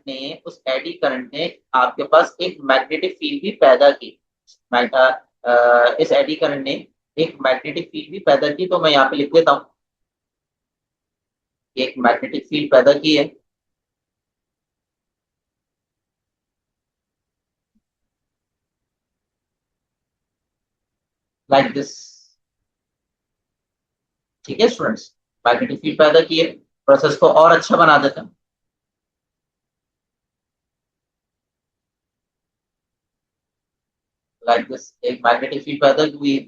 ने उस eddy current ने आपके पास एक मैग्नेटिक फील्ड भी पैदा की। इस एडी करंट ने एक मैग्नेटिक फील्ड भी पैदा की, तो मैं यहाँ पे लिख देता हूँ एक मैग्नेटिक फील्ड पैदा की है। Like this. ठीक है स्टूडेंट्स, मैग्नेटिक फील्ड पैदा की है। प्रोसेस को और अच्छा बना देते हैं। लाइक दिस, एक मैग्नेटिक फील्ड पैदा हुई है।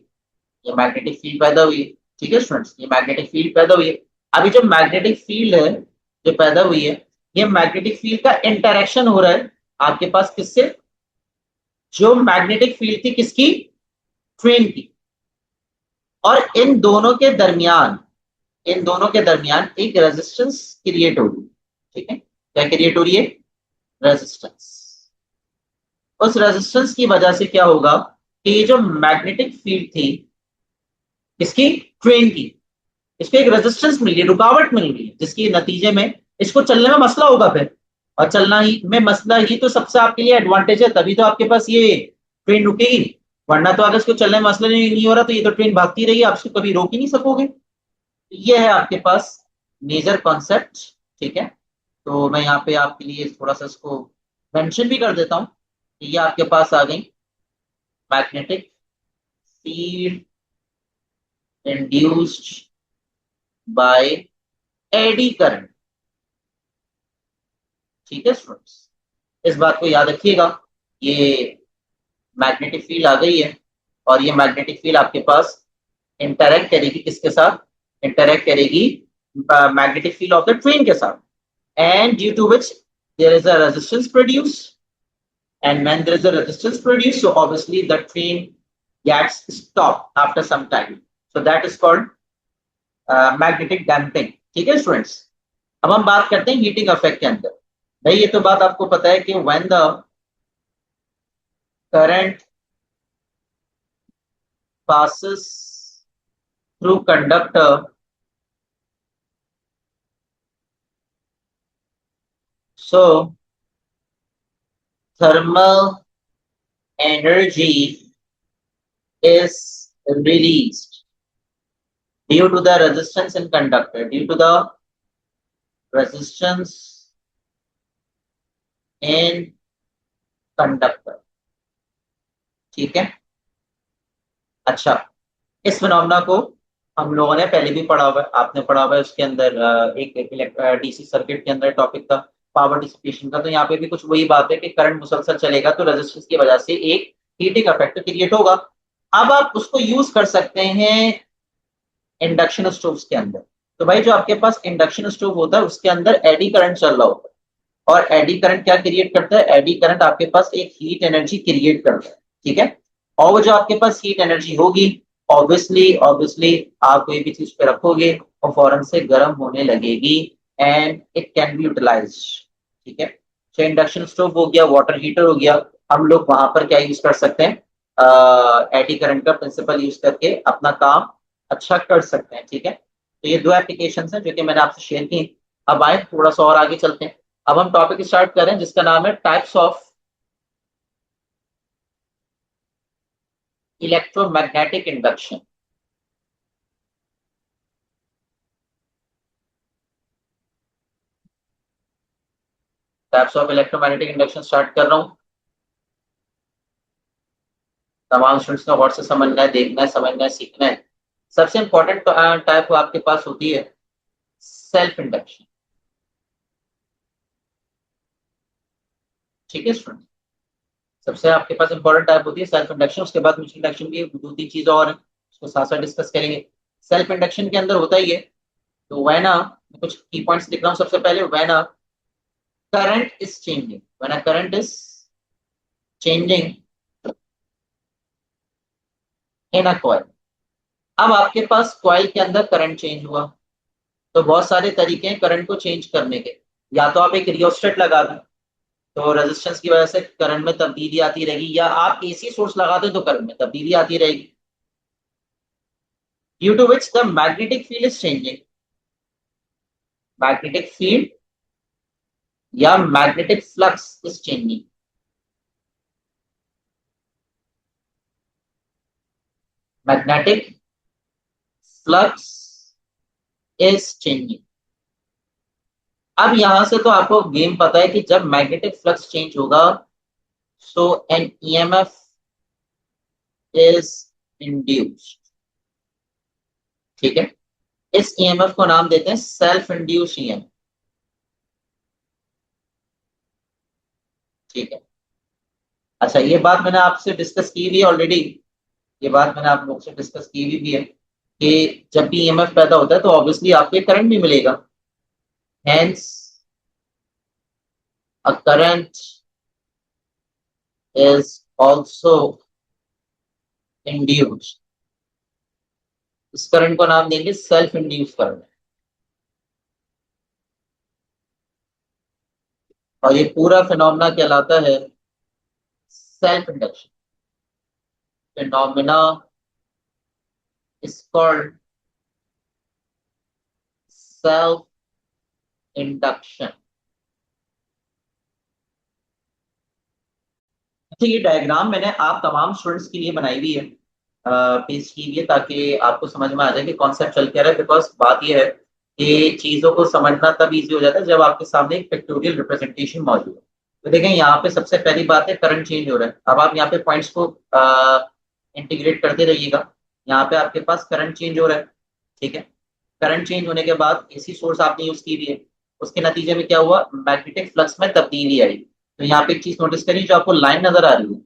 ये मैग्नेटिक फील्ड पैदा हुई है। ठीक है स्टूडेंट्स, ये मैग्नेटिक फील्ड पैदा हुई है। अभी जो मैग्नेटिक फील्ड है जो पैदा हुई है, ये मैग्नेटिक फील्ड का इंटरेक्शन हो रहा है आपके पास किससे? जो मैग्नेटिक फील्ड थी किसकी? ट्रेन की। और इन दोनों के दरमियान एक रेजिस्टेंस क्रिएट हो रही है। ठीक है, क्या क्रिएट हो रही है? रेजिस्टेंस। उस रेजिस्टेंस की वजह से क्या होगा कि ये जो मैग्नेटिक फील्ड थी इसकी, ट्रेन की, इसको एक रेजिस्टेंस मिल रही है, रुकावट मिल रही है, जिसके नतीजे में इसको चलने में मसला होगा फिर। और चलना ही में मसला ही तो सबसे आपके लिए एडवांटेज है, तभी तो आपके पास ये ट्रेन रुकेगी। वरना तो अगर इसको चलने में मसला नहीं हो रहा तो ये तो ट्रेन भागती रही, आप इसको कभी रोक ही नहीं सकोगे। ये है आपके पास मेजर कॉन्सेप्ट। ठीक है, तो मैं यहाँ पे आपके लिए थोड़ा सा इसको मेंशन भी कर देता हूँ। ये आपके पास आ गई magnetic field induced by eddy current. ठीक है स्टूडेंट्स, इस बात को याद रखिएगा। ये मैग्नेटिक फील्ड आ गई है और ये मैग्नेटिक फील्ड आपके पास इंटरैक्ट करेगी किसके साथ? इंटरैक्ट करेगी magnetic field of the train के साथ, and due to which there is a resistance produced, and when there is a resistance produced, so obviously the train gets stopped after some time, so that is called magnetic damping। ठीक है students, अब हम बात करते हैं heating effect के अंदर। भाई ये तो बात आपको पता है कि when the current passes through conductor, so thermal energy is released due to the resistance in conductor, due to the resistance in conductor। ठीक है, अच्छा, इस फिनोमेना को हम लोगों ने पहले भी पढ़ा हुआ है, आपने पढ़ा हुआ है। उसके अंदर एक डीसी सर्किट के अंदर टॉपिक था पावर डिसिपेशन का। तो यहाँ पे भी कुछ वही बात है कि करंट मुसलसल चलेगा तो रेजिस्टेंस की वजह से एक हीटिंग इफेक्ट क्रिएट होगा। अब आप उसको यूज कर सकते हैं इंडक्शन स्टोव के अंदर। तो भाई जो आपके पास इंडक्शन स्टोव होता है उसके अंदर एडी करंट चल रहा होता है, और एडी करंट क्या क्रिएट करता है? एडी करंट आपके पास एक हीट एनर्जी क्रिएट करता है। ठीक है, और वो जो आपके पास हीट एनर्जी होगी, ऑब्वियसली ऑब्वियसली आप कोई भी चीज पे रखोगे और फौरन से गर्म होने लगेगी, and it can be utilize. ठीक है, तो इंडक्शन स्टोव हो गया, वाटर हीटर हो गया, हम लोग वहां पर क्या यूज कर सकते हैं? एडी करंट का प्रिंसिपल यूज करके अपना काम अच्छा कर सकते हैं। ठीक है, तो ये दो एप्लीकेशन हैं जो कि मैंने आपसे शेयर की। अब आए थोड़ा सा और आगे चलते हैं। अब हम टॉपिक स्टार्ट करें जिसका नाम है types of electromagnetic induction. Types of electromagnetic induction start कर रहा हूँ। तमाम स्टूडेंट्स का व्हाट्सएप समझना है, देखना है, समझना है, सीखना है। सबसे इंपॉर्टेंट टाइप आपके पास होती है सेल्फ इंडक्शन। ठीक है स्टूडेंट, सबसे आपके पास इंपॉर्टेंट टाइप होती है सेल्फ इंडक्शन। उसके बाद म्यूचुअल इंडक्शन की दो तीन चीजें और हैं, उसको साथ साथ डिस्कस करेंगे। सेल्फ इंडक्शन के अंदर होता ही है, तो व्हेन कुछ की पॉइंट्स लिख रहा हूँ। सबसे पहले when current is changing, when a current is changing in a coil। अब आपके पास कॉइल के अंदर करंट चेंज हुआ, तो बहुत सारे तरीके हैं करंट को चेंज करने के। या तो आप एक रियोस्टेट लगा दें तो रेजिस्टेंस की वजह से करंट में तब्दीली आती रहेगी, या आप एसी सोर्स लगा दें तो करंट में तब्दीली आती रहेगी। Due to which the magnetic field is changing. Magnetic field या magnetic flux is changing. Magnetic flux is changing. अब यहां से तो आपको गेम पता है कि जब मैग्नेटिक फ्लक्स चेंज होगा सो एन ईएमएफ इज इंड्यूस्ड। ठीक है, इस ईएमएफ को नाम देते हैं सेल्फ इंड्यूस ईएमएफ। ठीक है, अच्छा ये बात मैंने आपसे डिस्कस की हुई ऑलरेडी। ये बात मैंने आप लोग से डिस्कस की हुई भी है कि जब भी ईएमएफ पैदा होता है तो ऑब्वियसली आपको एक करंट भी मिलेगा। Hence a current is also induced. इस करंट को नाम देंगे सेल्फ इंड्यूस करंट। और ये पूरा फिनोमेना कहलाता है self induction. Phenomena is called self induction. तो ये डायग्राम मैंने आप तमाम स्टूडेंट्स के लिए बनाई हुई है, पेश की हुई है, ताकि आपको समझ में आ जाए कि कॉन्सेप्ट चल क्या रहा है। बिकॉज बात ये है कि चीजों को समझना तब इजी हो जाता है जब आपके सामने एक पिक्टोरियल रिप्रेजेंटेशन मौजूद है। तो देखें यहाँ पे सबसे पहली बात है करंट चेंज हो रहा है। अब आप यहाँ पे पॉइंट्स को इंटीग्रेट करते रहिएगा। यहाँ पे आपके पास करंट चेंज हो रहा है। ठीक है, करंट चेंज होने के बाद एसी सोर्स आपने यूज की हुई है, उसके नतीजे में क्या हुआ, मैग्नेटिक फ्लक्स में तब्दीली आई। तो यहाँ पे एक चीज नोटिस करिए, जो आपको लाइन नजर आ रही है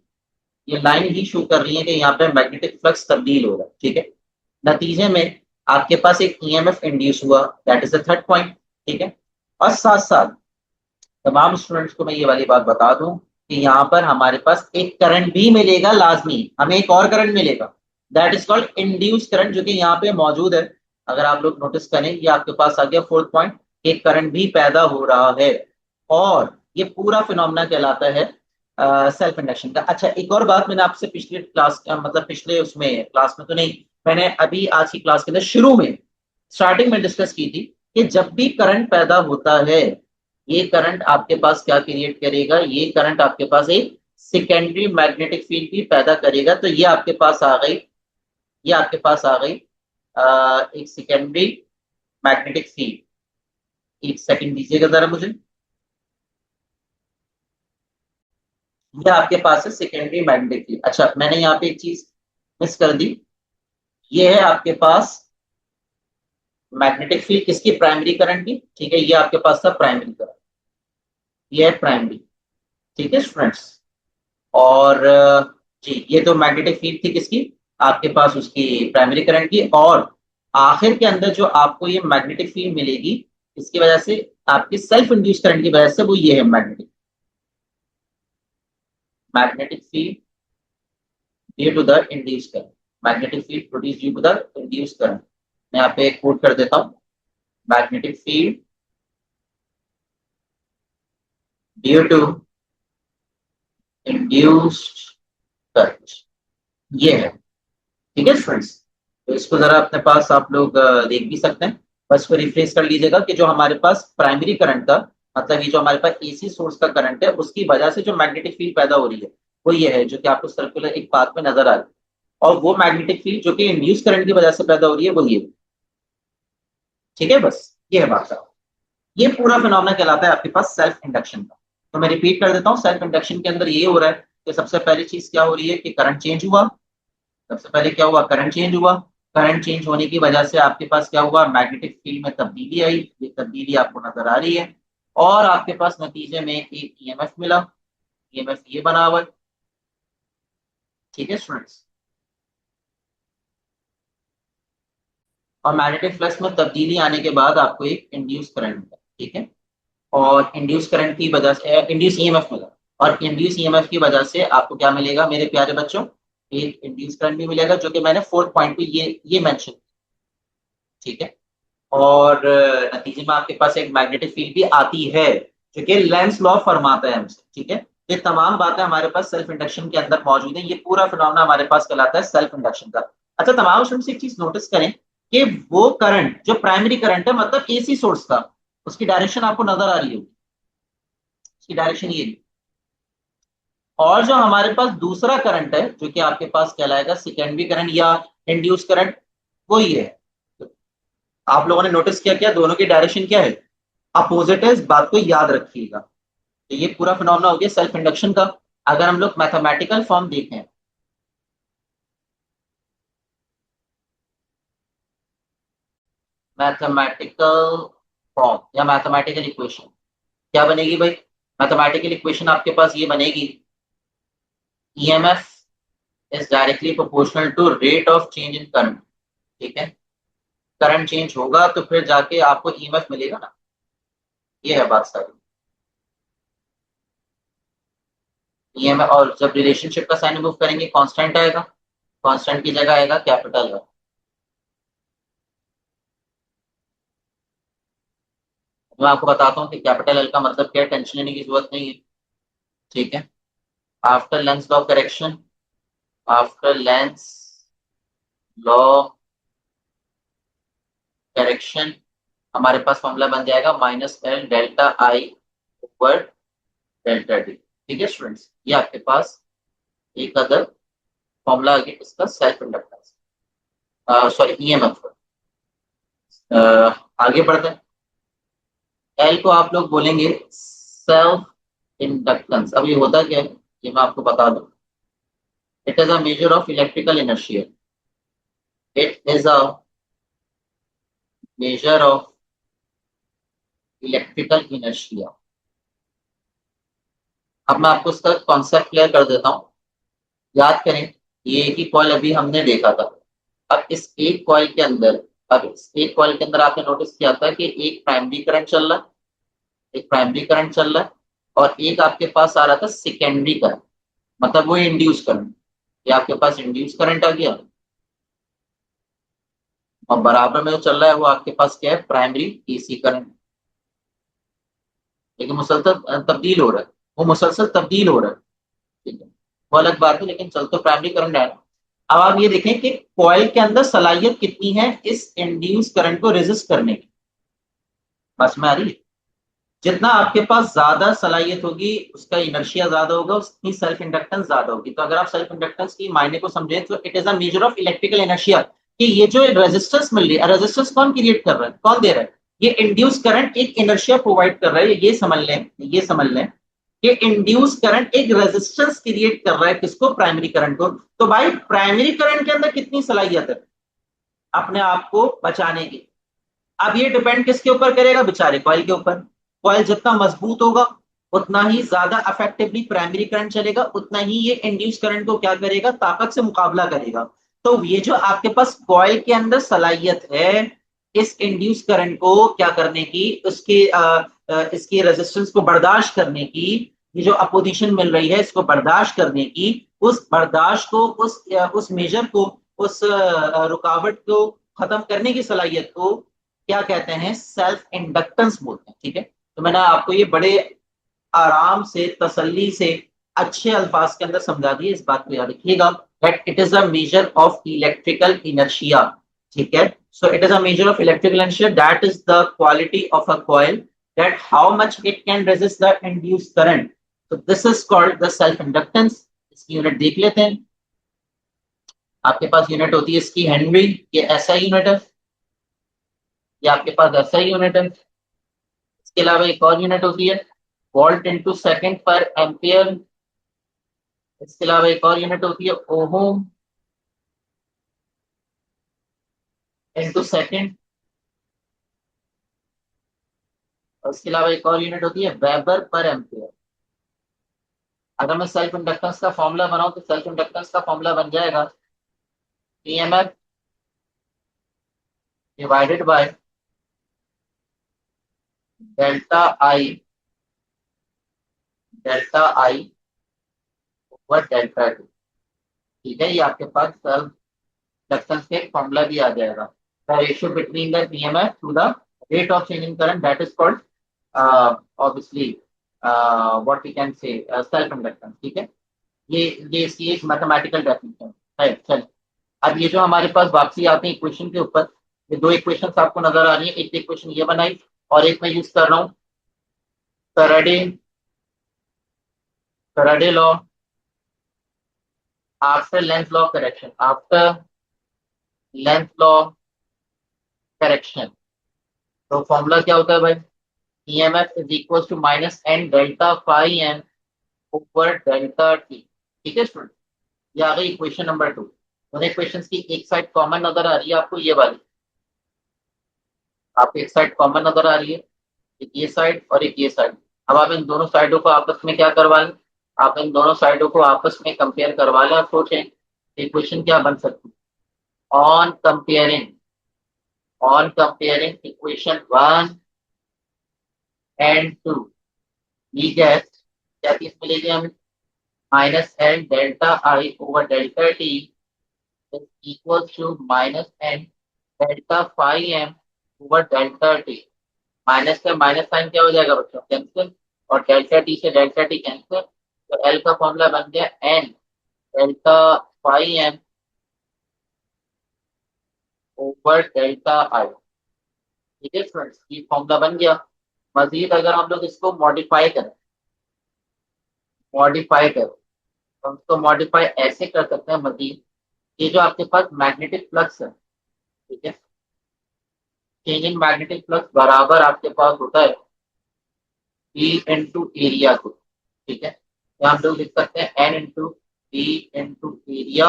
ये लाइन ही शो कर रही है कि यहाँ पे मैग्नेटिक फ्लक्स तब्दील हो रहा है। ठीक है, नतीजे में आपके पास एक ईएमएफ इंड्यूस हुआ, that is the third point. ठीक है, और साथ साथ तमाम स्टूडेंट्स को मैं ये वाली बात बता दूं कि यहाँ पर हमारे पास एक करंट भी मिलेगा, लाजमी हमें एक और करंट मिलेगा, that is called induce current, जो कि यहाँ पे मौजूद है। अगर आप लोग नोटिस करें, ये आपके पास आ गया फोर्थ पॉइंट, एक करंट भी पैदा हो रहा है। और ये पूरा फिनोमेना कहलाता है सेल्फ इंडक्शन का। अच्छा एक और बात मैंने आपसे पिछले क्लास मतलब पिछले उसमें क्लास में तो नहीं, मैंने अभी आज की क्लास के अंदर शुरू में स्टार्टिंग में डिस्कस की थी कि जब भी करंट पैदा होता है ये करंट आपके पास क्या क्रिएट करेगा, ये करंट आपके पास एक सेकेंडरी मैग्नेटिक फील्ड भी पैदा करेगा। तो ये आपके पास आ गई, ये आपके पास आ गई एक सेकेंडरी मैग्नेटिक फील्ड। एक सेकंड दीजिएगा जरा मुझे, ये आपके पास है सेकेंडरी मैग्नेटिक फील्ड। अच्छा मैंने यहाँ पे एक चीज मिस कर दी, ये है आपके पास मैग्नेटिक फील्ड किसकी, प्राइमरी करंट की। ठीक है, ये आपके पास था प्राइमरी करंट, ये है प्राइमरी। ठीक है स्टूडेंट्स, और जी ये तो मैग्नेटिक फील्ड थी किसकी, आपके पास उसकी प्राइमरी करंट की। और आखिर के अंदर जो आपको ये मैग्नेटिक फील्ड मिलेगी इसकी वजह से, आपकी सेल्फ इंड्यूस करंट की वजह से, वो ये है magnetic magnetic field due to the induce current. Magnetic field produce due to the induce current. मैं यहाँ पे कोट कर देता हूँ, magnetic field due to induced current, ये है। ठीक है फ्रेंड्स, तो इसको जरा अपने पास आप लोग देख भी सकते हैं। बस को रिफ्रेश कर लीजिएगा कि जो हमारे पास प्राइमरी करंट का मतलब ये जो हमारे पास एसी सोर्स का करंट है उसकी वजह से जो मैग्नेटिक फील्ड पैदा हो रही है वो ये है, जो कि आपको सर्कुलर एक पाथ में नजर आ रही है। और वो मैग्नेटिक फील्ड जो कि इंड्यूस करंट की वजह से पैदा हो रही है वो ये। ठीक है, बस ये है बात साहब। ये पूरा फिनोमेना कहलाता है आपके पास सेल्फ इंडक्शन का। तो मैं रिपीट कर देता हूँ, सेल्फ इंडक्शन के अंदर ये हो रहा है कि सबसे पहली चीज क्या हो रही है कि करंट चेंज हुआ। सबसे पहले क्या हुआ, करंट चेंज हुआ। करंट चेंज होने की वजह से आपके पास क्या हुआ, मैग्नेटिक फील्ड में तब्दीली आई, ये तब्दीली आपको नजर आ रही है। और आपके पास नतीजे में एक ईएमएफ मिला, ईएमएफ ये बना हुआ है। ठीक है स्टूडेंट्स, और मैग्नेटिक फ्लक्स में तब्दीली आने के बाद आपको एक इंड्यूस करंट मिला। ठीक है, और इंड्यूस करंट की वजह से इंड्यूस ईएमएफ मिला, और इंड्यूस ईएमएफ की वजह से आपको क्या मिलेगा मेरे प्यारे बच्चों, एक इंड्यूस करंट भी मिलेगा, जो कि मैंने फोर्थ पॉइंट पे ये मेंशन। ठीक है, और नतीजे में आपके पास एक मैग्नेटिक फील्ड भी आती है जो कि लेंस लॉ फरमाता है हमसे। ठीक है, ये तमाम बातें हमारे पास सेल्फ इंडक्शन के अंदर मौजूद है। ये पूरा फिनोमेना हमारे पास कहलाता है सेल्फ इंडक्शन का। अच्छा तमाम स्टूडेंट्स एक चीज नोटिस करें कि वो करंट जो प्राइमरी करंट है मतलब एसी सोर्स का, उसकी डायरेक्शन आपको नजर आ रही होगी। इसकी डायरेक्शन ये है। और जो हमारे पास दूसरा करंट है जो कि आपके पास कहलाएगा सेकेंडरी करंट या इंड्यूस करंट, वो ये है। आप लोगों ने नोटिस किया क्या दोनों की डायरेक्शन क्या है, अपोजिट है, इस बात को याद रखिएगा। तो ये पूरा फिनोमेना हो गया सेल्फ इंडक्शन का। अगर हम लोग मैथमेटिकल फॉर्म देखें, मैथमेटिकल फॉर्म या मैथमेटिकल इक्वेशन क्या बनेगी भाई? मैथमेटिकल इक्वेशन आपके पास ये बनेगी, EMF is directly proportional to rate of change in current. ठीक है, करंट चेंज होगा तो फिर जाके आपको ईएमएफ मिलेगा ना, ये है बात सारी। ईएमएफ, और जब रिलेशनशिप का साइन मूव करेंगे कांस्टेंट आएगा, कांस्टेंट की जगह आएगा कैपिटल है। मैं आपको बताता हूँ कि कैपिटल एल का मतलब क्या है, टेंशन लेने की जरूरत नहीं है। ठीक है, after Lenz law correction, after Lenz law correction हमारे पास फॉर्मूला बन जाएगा minus L delta i over delta D. ठीक है स्टूडेंट्स, ये आपके पास एक अदर फॉर्मूला आ गया इसका सेल्फ इंडक्टेंस, सॉरी ईएमएफ। आगे बढ़ते हैं। एल को आप लोग बोलेंगे सेल्फ इंडक्टेंस। अब ये होता क्या है, ये मैं आपको बता दूं। It is a measure of electrical inertia, it is a measure of electrical inertia. अब मैं आपको इसका कॉन्सेप्ट क्लियर कर देता हूँ। याद करें, ये एक ही कॉइल अभी हमने देखा था। अब इस एक कॉइल के अंदर, अब इस एक कॉइल के अंदर आपने नोटिस किया था कि एक प्राइमरी करंट चल रहा है, एक प्राइमरी करंट चल रहा है, और एक आपके पास आ रहा था सेकेंडरी करंट, मतलब वो इंड्यूस करंट। ये आपके पास इंड्यूस करंट आ गया, और बराबर में जो चल रहा है वो आपके पास क्या है, प्राइमरी एसी करंट। लेकिन मुसलसल तब्दील हो रहा है, वो मुसलसल तब्दील हो रहा है। ठीक है, वो अलग बात है, लेकिन चल तो प्राइमरी करंट है। अब आप ये देखें कि कॉइल के अंदर सलाहियत कितनी है इस इंड्यूस करंट को रेजिस्ट करने की। बस में आ रही है, जितना आपके पास ज्यादा सलाहियत होगी उसका इनर्शिया ज्यादा होगा, उसकी सेल्फ इंडक्टेंस ज्यादा होगी। तो अगर आप सेल्फ इंडक्टेंस की मायने को समझें तो it is a measure of electrical inertia, कि ये जो रेजिस्टेंस मिल रही है, रेजिस्टेंस कौन क्रिएट कर रहा है, कौन दे रहा है, ये इंड्यूस करंट एक इनर्शिया प्रोवाइड कर रहा है। ये समझ लें, ये समझ लें कि इंड्यूस करंट एक रेजिस्टेंस क्रिएट कर रहा है, किसको, प्राइमरी करंट को। तो भाई प्राइमरी करंट के अंदर कितनी सलाहियत है अपने आप को बचाने की। अब ये डिपेंड किसके ऊपर करेगा, बेचारे कॉइल के ऊपर। कॉइल जितना मजबूत होगा उतना ही ज्यादा इफेक्टिवली प्राइमरी करंट चलेगा, उतना ही ये इंड्यूस करंट को क्या करेगा, ताकत से मुकाबला करेगा। तो ये जो आपके पास कॉइल के अंदर सलाहियत है इस इंड्यूस करंट को क्या करने की, उसके इसकी रेजिस्टेंस को बर्दाश्त करने की, ये जो अपोजिशन मिल रही है इसको बर्दाश्त करने की, उस बर्दाश्त को, उस मेजर को, उस रुकावट को खत्म करने की सलाहियत को क्या कहते हैं, सेल्फ इंडक्टेंस बोलते हैं। ठीक है, तो मैंने आपको ये बड़े आराम से, तसल्ली से, अच्छे अल्फाज के अंदर समझा दिए। इस बात को याद रखिएगा, that it is a measure of electrical inertia. ठीक है, so it is a measure of electrical inertia, that is the quality of a coil, that how much it can resist the induced current. So this is called the self inductance। इसकी unit देख लेते हैं। आपके पास unit होती है इसकी Henry, ये ऐसा यूनिट है, ये आपके पास ऐसा यूनिट है। इसके अलावा एक और यूनिट होती है वोल्ट इनटू सेकंड पर एम्पियर। इसके अलावा एक और यूनिट होती है ओहम इनटू सेकंड। और इसके अलावा एक और यूनिट होती है वेबर पर एम्पियर। अगर मैं सेल्फ इंडक्टेंस का फॉर्मूला बनाऊं तो सेल्फ इंडक्टेंस का फॉर्मूला बन जाएगा EMF divided by delta I, delta i over delta t. ठीक है, ये आपके पास सेल्फ इंडक्टेंस का एक फॉर्मूला भी आ जाएगा, the ratio between the EMF to the rate of change in current, that is called obviously what we can say self inductance. ठीक है, ये इसकी एक मैथमेटिकल डेफिनेशन है। चल, अब ये जो हमारे पास वापसी आते हैं इक्वेशन के ऊपर, ये दो इक्वेशन आपको नजर आ रही है, एक इक्वेशन ये बनाई और एक मैं यूज कर रहा हूँ Faraday Faraday law, after Lenz law correction, after Lenz law correction, तो फॉर्मूला क्या होता है भाई? EMF is equal to minus N delta phi m ऊपर डेल्टा टी। ठीक है स्टूडेंट, ये आ गई इक्वेशन नंबर 2। दोनों इक्वेशन की एक साइड कॉमन नजर आ रही है आपको, ये वाली आपको एक साइड कॉमन नजर आ रही है, एक ये साइड और एक ये साइड। अब आप इन दोनों साइडों को आपस में क्या करवा लें, आप इन दोनों साइडों को आपस में कंपेयर करवा लें और सोचें इक्वेशन क्या बन सकती है। ऑन कंपेयरिंग इक्वेशन 1 and 2, ये क्या चीज मिलेगी हमें? Minus N delta i over delta T is equal to minus N delta phi m over delta t. Minus से माइनस साइन क्या हो जाएगा बच्चों? कैंसिल। और डेल्टा टी से डेल्टा टी कैंसिल, तो एल का फॉर्मूला बन गया n delta phi m over delta i. ठीक है फ्रेंड्स, ये फॉर्मूला बन गया। मजीद अगर हम लोग इसको मॉडिफाई करें तो हम इसको मॉडिफाई ऐसे कर सकते हैं मजीद, ये जो आपके पास मैग्नेटिक फ्लक्स है, ठीक है, चेंज इन मैग्नेटिक फ्लक्स बराबर आपके पास होता है बी इंटू एरिया को। ठीक है, तो हम लोग लिख सकते हैं n into B into area.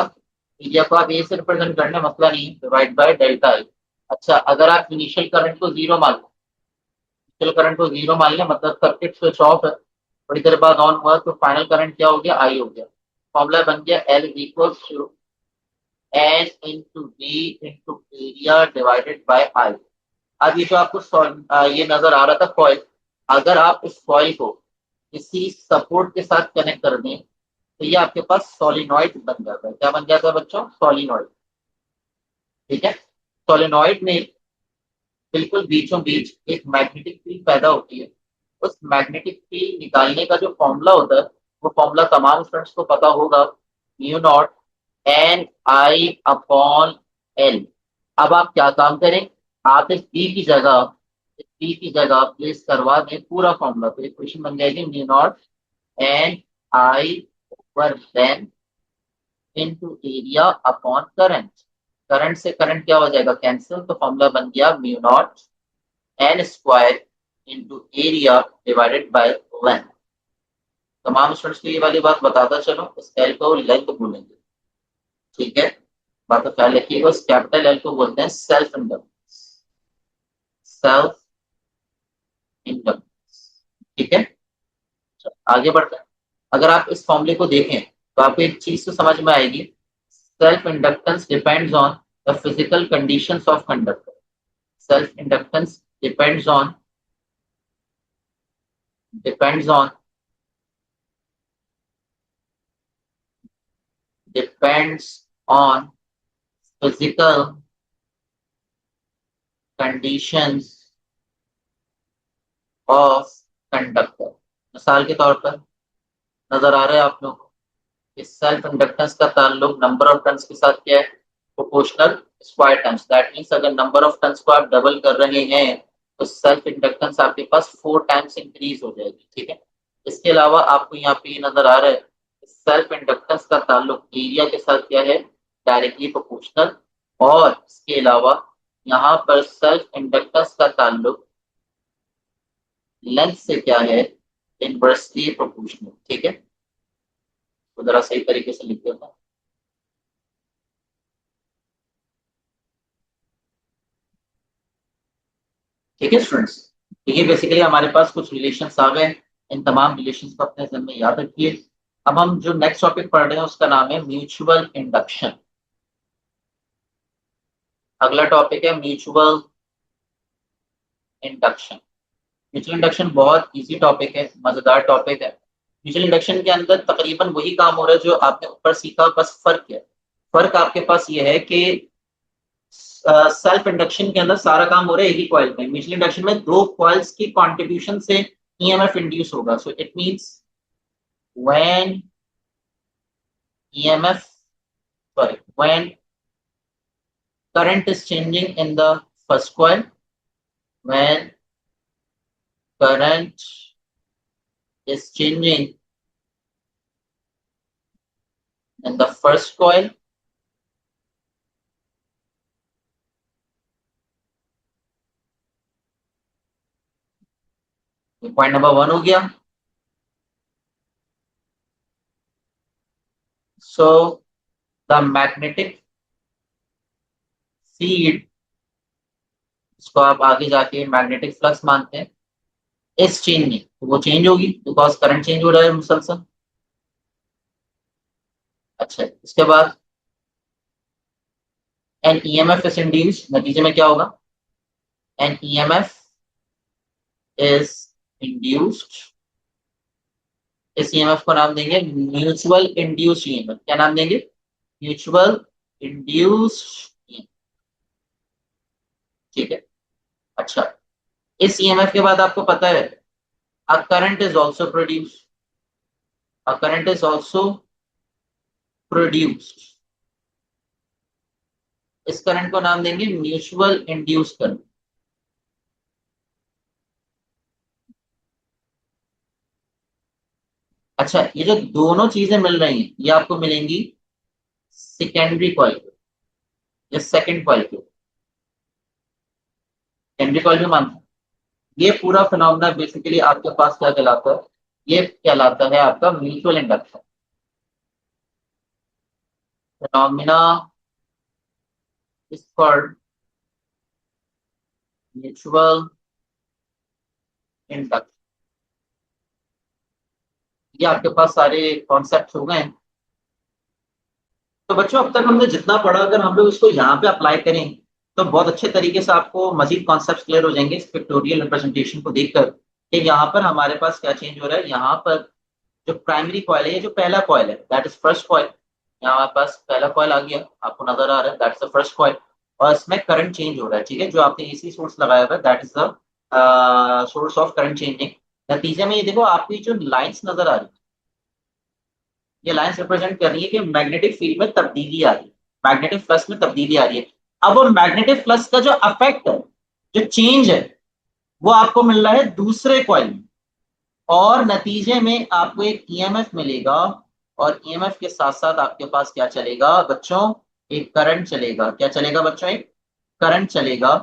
Area को आप ए से रिप्रेजेंट करना, मसला नहीं, डिवाइड बाय डेल्टा आई। अच्छा, अगर आप इनिशियल करंट को जीरो मान लो, इनिशियल करंट को जीरो मान लें, मतलब सर्किट स्विच ऑफ है, थोड़ी देर बाद ऑन हुआ, तो फाइनल करंट क्या हो गया? आई हो गया। फॉर्मूला बन गया L equal to N into B into area divided by I. अब ये जो आपको ये नजर आ रहा था कॉइल, अगर आप इस कॉइल को किसी सपोर्ट के साथ कनेक्ट कर दें तो ये आपके पास सोलिनॉइड बन जाता है। क्या बन जाता है बच्चों? सोलिनॉइड। ठीक है, सोलिनॉइड में बिल्कुल बीचों बीच एक मैग्नेटिक फील्ड पैदा होती है। उस मैग्नेटिक फील्ड निकालने का जो फॉर्मूला होता है, वो फॉर्मूला तमाम स्टूडेंट्स को पता होगा, म्यू नॉट एन आई अपॉन एल। अब आप क्या काम करें, आप इस बी की जगह प्लेस करवा दें पूरा फॉर्मूला, तो इक्वेशन बन जाएगी mu naught n i over then into area upon current. Current से करंट क्या हो जाएगा? कैंसिल, तो फॉर्मूला बन गया mu naught n square into area divided by length. तमाम स्टूडेंट्स को ये वाली बात बताता चलो, इस एल को लेंथ बोलेंगे। ठीक है, बात तो ख्याल रखिएगा, उस कैपिटल एल को बोलते हैं सेल्फ इंडक्टेंस। Self inductance. ठीक है, आगे बढ़ते हैं। अगर आप इस फॉर्मूले को देखें तो आपको एक चीज तो समझ में आएगी, self inductance depends on the physical conditions of conductor. Self inductance depends on depends on physical conditions of conductor. मिसाल के तौर पर नजर आ रहा है आप लोग को, इस सेल्फ इंडक्टेंस का ताल्लुक नंबर ऑफ टर्न्स के साथ क्या है? Proportional square turns. That means अगर नंबर ऑफ टर्न्स को आप डबल कर रहे हैं तो सेल्फ इंडक्टेंस आपके पास 4 टाइम्स इंक्रीज हो जाएगी। ठीक है, इसके अलावा आपको यहाँ पे नजर आ रहा है सेल्फ इंडक्टेंस का ताल्लुक एरिया के साथ क्या है? Directly proportional. और इसके अलावा यहाँ पर सेल्फ इंडक्टेंस का ताल्लुक लेंथ से क्या है? Inversely proportional. ठीक है, तो जरा सही तरीके से लिख देता हूं। ठीक है स्टूडेंट्स, तो ये बेसिकली हमारे पास कुछ रिलेशंस आ गए। इन तमाम रिलेशंस को अपने ज़हन में याद रखिए। अब हम जो नेक्स्ट टॉपिक पढ़ रहे हैं उसका नाम है म्यूचुअल इंडक्शन। अगला टॉपिक है म्यूचुअल इंडक्शन। म्यूचुअल इंडक्शन बहुत इजी टॉपिक है, मजेदार टॉपिक है। म्यूचुअल इंडक्शन के अंदर तकरीबन वही काम हो रहा है जो आपने ऊपर सीखा, बस फर्क है, फर्क आपके पास ये है कि सेल्फ इंडक्शन के अंदर सारा काम हो रहा है एक ही कॉइल में। म्यूचुअल इंडक्शन में दो कॉइल्स की कंट्रीब्यूशन से ईएमएफ इंड्यूस होगा। So it means when EMF, sorry, when current is changing in the first coil, when current is changing in the first coil. Point number 1 हो गया. So the magnetic field, इसको आप आगे जाके magnetic flux मानते हैं, इस चेंज में तो वो चेंज होगी बिकॉज करंट चेंज हो रहा है मुसलसल. अच्छा, इसके बाद एन ईएमएफ इज इंड्यूस्ड, नतीजे में क्या होगा? An EMF is induced. इस ईएमएफ को नाम देंगे म्यूचुअल इंड्यूस्ड ईएमएफ. क्या नाम देंगे? Mutual induced. ठीक है. अच्छा, इस ईएमएफ के बाद आपको पता है a current is also produced. A current is also produced. इस करंट को नाम देंगे म्यूचुअल इंड्यूस्ड करंट. अच्छा, ये जो दोनों चीजें मिल रही हैं ये आपको मिलेंगी सेकेंडरी कॉइल या सेकंड कॉइल के. सेकेंडरी कॉइल भी मानते हैं. ये पूरा फिनोमेना बेसिकली आपके पास क्या कहलाता है? ये कहलाता है आपका mutual induction phenomena. Is called mutual induction. ये आपके पास सारे कॉन्सेप्ट हो गए हैं. तो बच्चों, अब तक हमने जितना पढ़ा, अगर हम लोग इसको यहाँ पे अप्लाई करें तो बहुत अच्छे तरीके से आपको मजीद कॉन्सेप्ट क्लियर हो जाएंगे इस पिक्टोरियल रिप्रेजेंटेशन को देखकर कि यहाँ पर हमारे पास क्या चेंज हो रहा है. यहाँ पर जो प्राइमरी कॉइल है, ये जो पहला कॉइल है दैट इज फर्स्ट कॉइल. यहाँ हमारे पास पहला कॉइल आ गया, आपको नजर आ रहा है, दैट्स द फर्स्ट कॉइल. और इसमें करंट चेंज हो रहा है. ठीक है, जो आपने एसी सोर्स लगाया हुआ है that is the source of current changing. नतीजे में ये देखो आपकी जो लाइंस नजर आ रही है, ये लाइंस रिप्रेजेंट कर रही है कि मैग्नेटिक फील्ड में तब्दीली आ रही है, मैग्नेटिक फ्लक्स में तब्दीली आ रही है. अब वो मैग्नेटिक फ्लक्स का जो अफेक्ट है, जो चेंज है, वो आपको मिल रहा है दूसरे कॉइल में. और नतीजे में आपको एक ईएमएफ मिलेगा. और ईएमएफ के साथ साथ आपके पास क्या चलेगा बच्चों? एक करंट चलेगा. क्या चलेगा बच्चों? एक करंट चलेगा.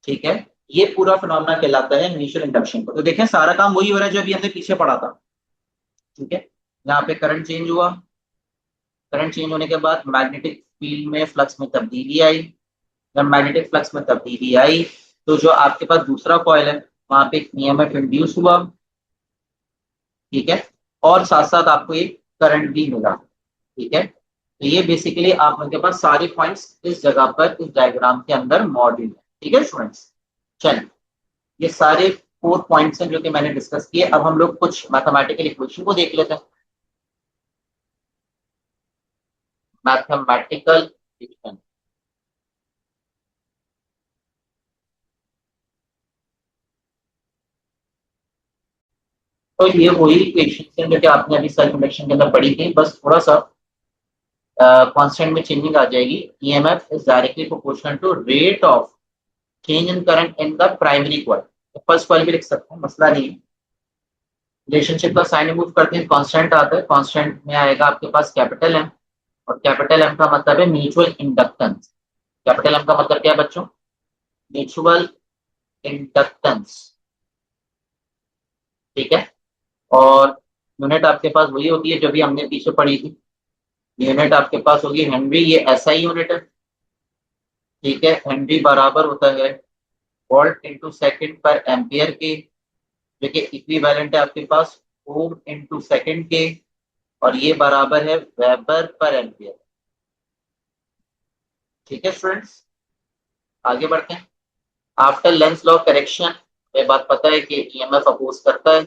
ठीक है, ये पूरा फिनोमेना कहलाता है म्यूचुअल इंडक्शन को. तो देखें, सारा काम वही हो रहा है जो अभी हमने पीछे पढ़ा था. ठीक है, यहाँ पे करंट चेंज हुआ. करंट चेंज होने के बाद मैग्नेटिक फील्ड में फ्लक्स में तब्दीली आई. जब मैग्नेटिक फ्लक्स में तब्दीली आई तो जो आपके पास दूसरा कॉइल है वहां पे एक ईएमएफ इंड्यूस हुआ. ठीक है, और साथ साथ आपको एक करंट भी मिला. ठीक है, तो ये बेसिकली आप लोगों के पास सारे पॉइंट्स इस जगह पर इस डायग्राम के अंदर मौजूद है. ठीक है स्टूडेंट्स, चलिए, ये सारे 4 पॉइंट्स हैं जो कि मैंने डिस्कस किए. अब हम लोग कुछ मैथमेटिकल इक्वेशन को देख लेते हैं. Mathematical equation. तो ये वही इक्वेशन है जो कि आपने अभी सेल्फ इंडक्शन के अंदर पढ़ी थी, बस थोड़ा सा कांस्टेंट में चेंजिंग आ जाएगी. EMF is directly proportional to rate of change in current in the primary coil. First coil भी लिख सकते हैं, मसला नहीं है. रिलेशनशिप का साइन मूव करते हैं, कांस्टेंट आता है. कांस्टेंट में आएगा आपके पास कैपिटल एम. और कैपिटल एम का मतलब है म्यूचुअल इंडक्टेंस. कैपिटल एम का मतलब क्या है बच्चों? Mutual inductance. ठीक है, और यूनिट आपके पास वही होती है जो भी हमने पीछे पढ़ी थी. यूनिट आपके पास होगी हेनरी. ये एसआई यूनिट है. ठीक है, हेनरी बराबर होता है वोल्ट इंटू सेकेंड पर एम्पियर के, जो कि इक्विवेलेंट है आपके पास ओम इंटू सेकेंड के. और ये बराबर है वेबर पर एम्पियर. ठीक है स्टूडेंट्स, आगे बढ़ते हैं. आफ्टर लेंस लॉ करेक्शन, ये बात पता है कि ईएमएफ अपोज करता है.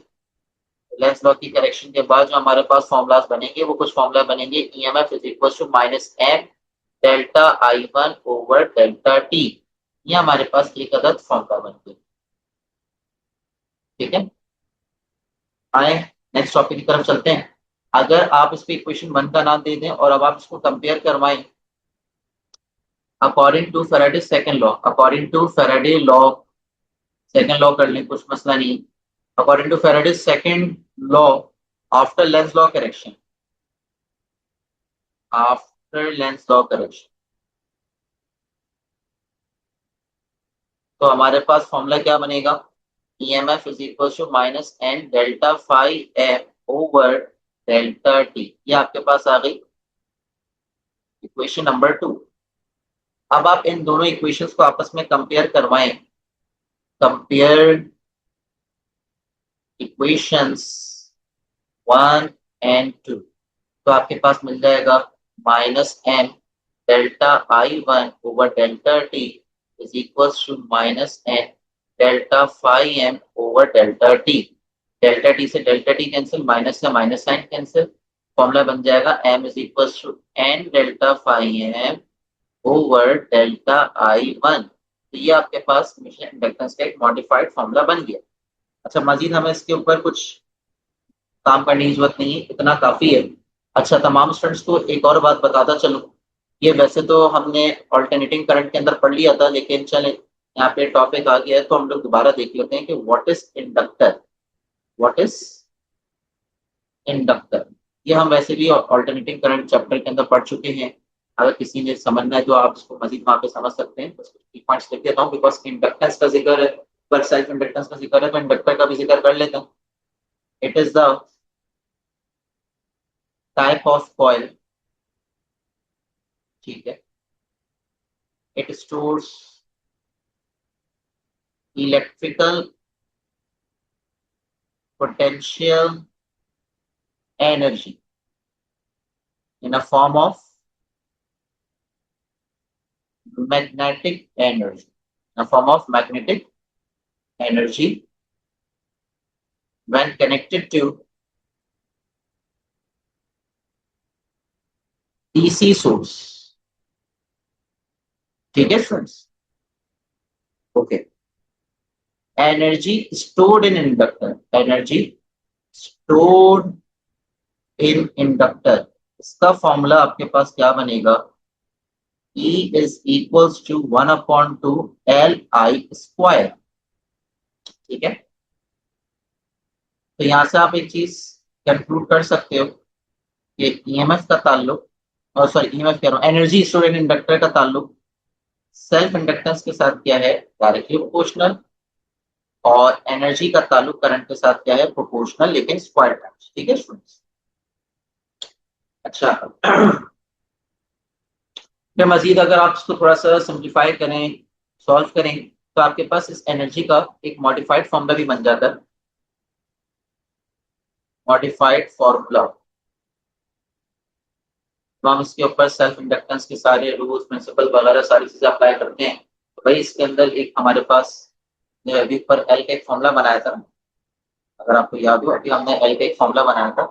लेंस लॉ की करेक्शन के बाद जो हमारे पास फॉर्मूलाज बनेंगे वो कुछ फॉर्मूला बनेंगे. EMF is equal to minus M delta i one over delta t. ये हमारे पास एक अदद फॉर्मूला बन गई. ठीक है, आए नेक्स्ट टॉपिक की तरफ चलते हैं. अगर आप इस पे इक्वेशन 1 का नाम दे दें और अब आप इसको कंपेयर करवाएं according to Faraday second law. According to Faraday law second law कर लें, कुछ मसला नहीं. According to Faraday second law after Lenz law correction, after Lenz law correction. तो हमारे पास फॉर्मूला क्या बनेगा, EMF is equal to minus N delta five M over delta t. ये आपके पास आ गई इक्वेशन नंबर 2। अब आप इन दोनों इक्वेशंस को आपस में कंपेयर करवाएं। Compare equations 1 and 2। तो आपके पास मिल जाएगा minus M delta I1 over delta T is equal to minus N delta five M over delta T. Delta T से डेल्टा टी कैंसिल, माइनस से माइनस साइन कैंसिल। फॉर्मूला बन जाएगा m is equal to N delta five M over delta I1। तो ये आपके पास mission inductance का एक modified formula बन गया। अच्छा, मजीद हमें इसके ऊपर कुछ काम करने की जरूरत नहीं है, इतना काफी है। अच्छा, तमाम स्टूडेंट्स को एक और बात बताता चलूं, ये वैसे तो हमने ऑल्टरनेटिंग करंट के अंदर पढ़ लिया था, लेकिन चले यहाँ पे टॉपिक आ गया है तो हम लोग दोबारा देख लेते हैं कि what is inductor. What is inductor, ये हम वैसे भी ऑल्टरनेटिंग करंट चैप्टर के अंदर पढ़ चुके हैं। अगर किसी ने समझना है तो आप इसको मजीद वहां पे समझ सकते हैं। बस कुछ पॉइंट्स लिख देता हूँ, बिकॉज इंडक्टेंस का जिक्र है, पर सेल्फ इंडक्टेंस का जिक्र है तो इंडक्टर का भी जिक्र कर लेता हूँ। It is the type of coil, ठीक है, it stores electrical potential energy in a form of magnetic energy, in a form of magnetic energy when connected to DC source। ठीक है friends, okay. Energy stored in inductor, energy stored in inductor, इसका formula आपके पास क्या बनेगा, E is equals to 1/2 Li square. ठीक है, तो यहां से आप एक चीज कंक्लूड कर सकते हो कि ईएमएफ का ताल्लुक, और सॉरी ईएमएफ कह रहा हूं, एनर्जी स्टोर्ड इन इंडक्टर का ताल्लुक सेल्फ इंडक्टेंस के साथ क्या है, डायरेक्टली प्रोपोर्शनल। और एनर्जी का ताल्लुक करंट के साथ क्या है, प्रोपोर्शनल लेकिन स्क्वायर टर्म्स। ठीक है स्टूडेंट्स, अच्छा। फिर मजीद अगर आप इसको थोड़ा सा सिंप्लीफाई करें, सॉल्व करें, तो आपके पास इस एनर्जी का एक मॉडिफाइड फॉर्मूला भी बन जाता है। मॉडिफाइड फॉर्मूला, तो हम इसके ऊपर सेल्फ इंडक्टेंस के सारे रूल्स प्रिंसिपल वगैरह सारी चीजें अप्लाई करते हैं। तो भाई इसके अंदर एक हमारे पास अभी पर एल का एक फॉर्मूला बनाया था, अगर आपको याद हो, अभी हमने एल का एक फॉर्मूला बनाया था।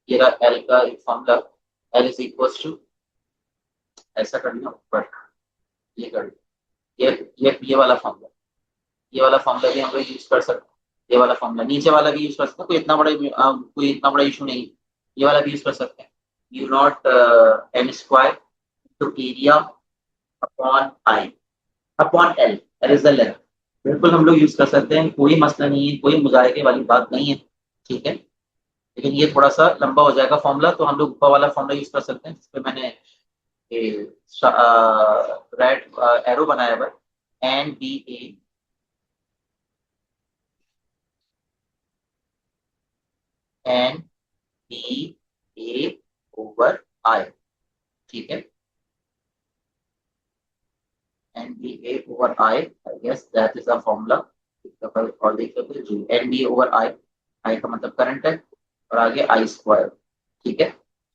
ये रहा एल का एक formula, L is equal to, ऐसा कर लिया ऊपर, ये कर लिया, ये वाला फॉर्मूला, ये वाला फॉर्मूला भी हम लोग यूज कर सकते हैं। ये वाला फॉर्मूला नीचे वाला भी यूज कर सकते हैं, कोई इतना बड़ा इशू नहीं। ये वाला भी यूज कर सकते हैं, u naught M square to area upon I upon L, L is the length. बिल्कुल हम लोग यूज कर सकते हैं, कोई मसला नहीं है, कोई मुजाहिदे वाली बात नहीं है। ठीक है, लेकिन ये थोड़ा सा लंबा हो जाएगा फॉर्मूला, तो हम लोग ऊपर वाला फॉर्मूला यूज कर सकते हैं जिसपे मैंने रेड एरो बनाया हुआ है, N B A over I. ठीक है, NBA over I guess that is a formula। और देख सकते हैं जी, NBA over I का मतलब करंट है, और आगे I स्क्वायर। ठीक है,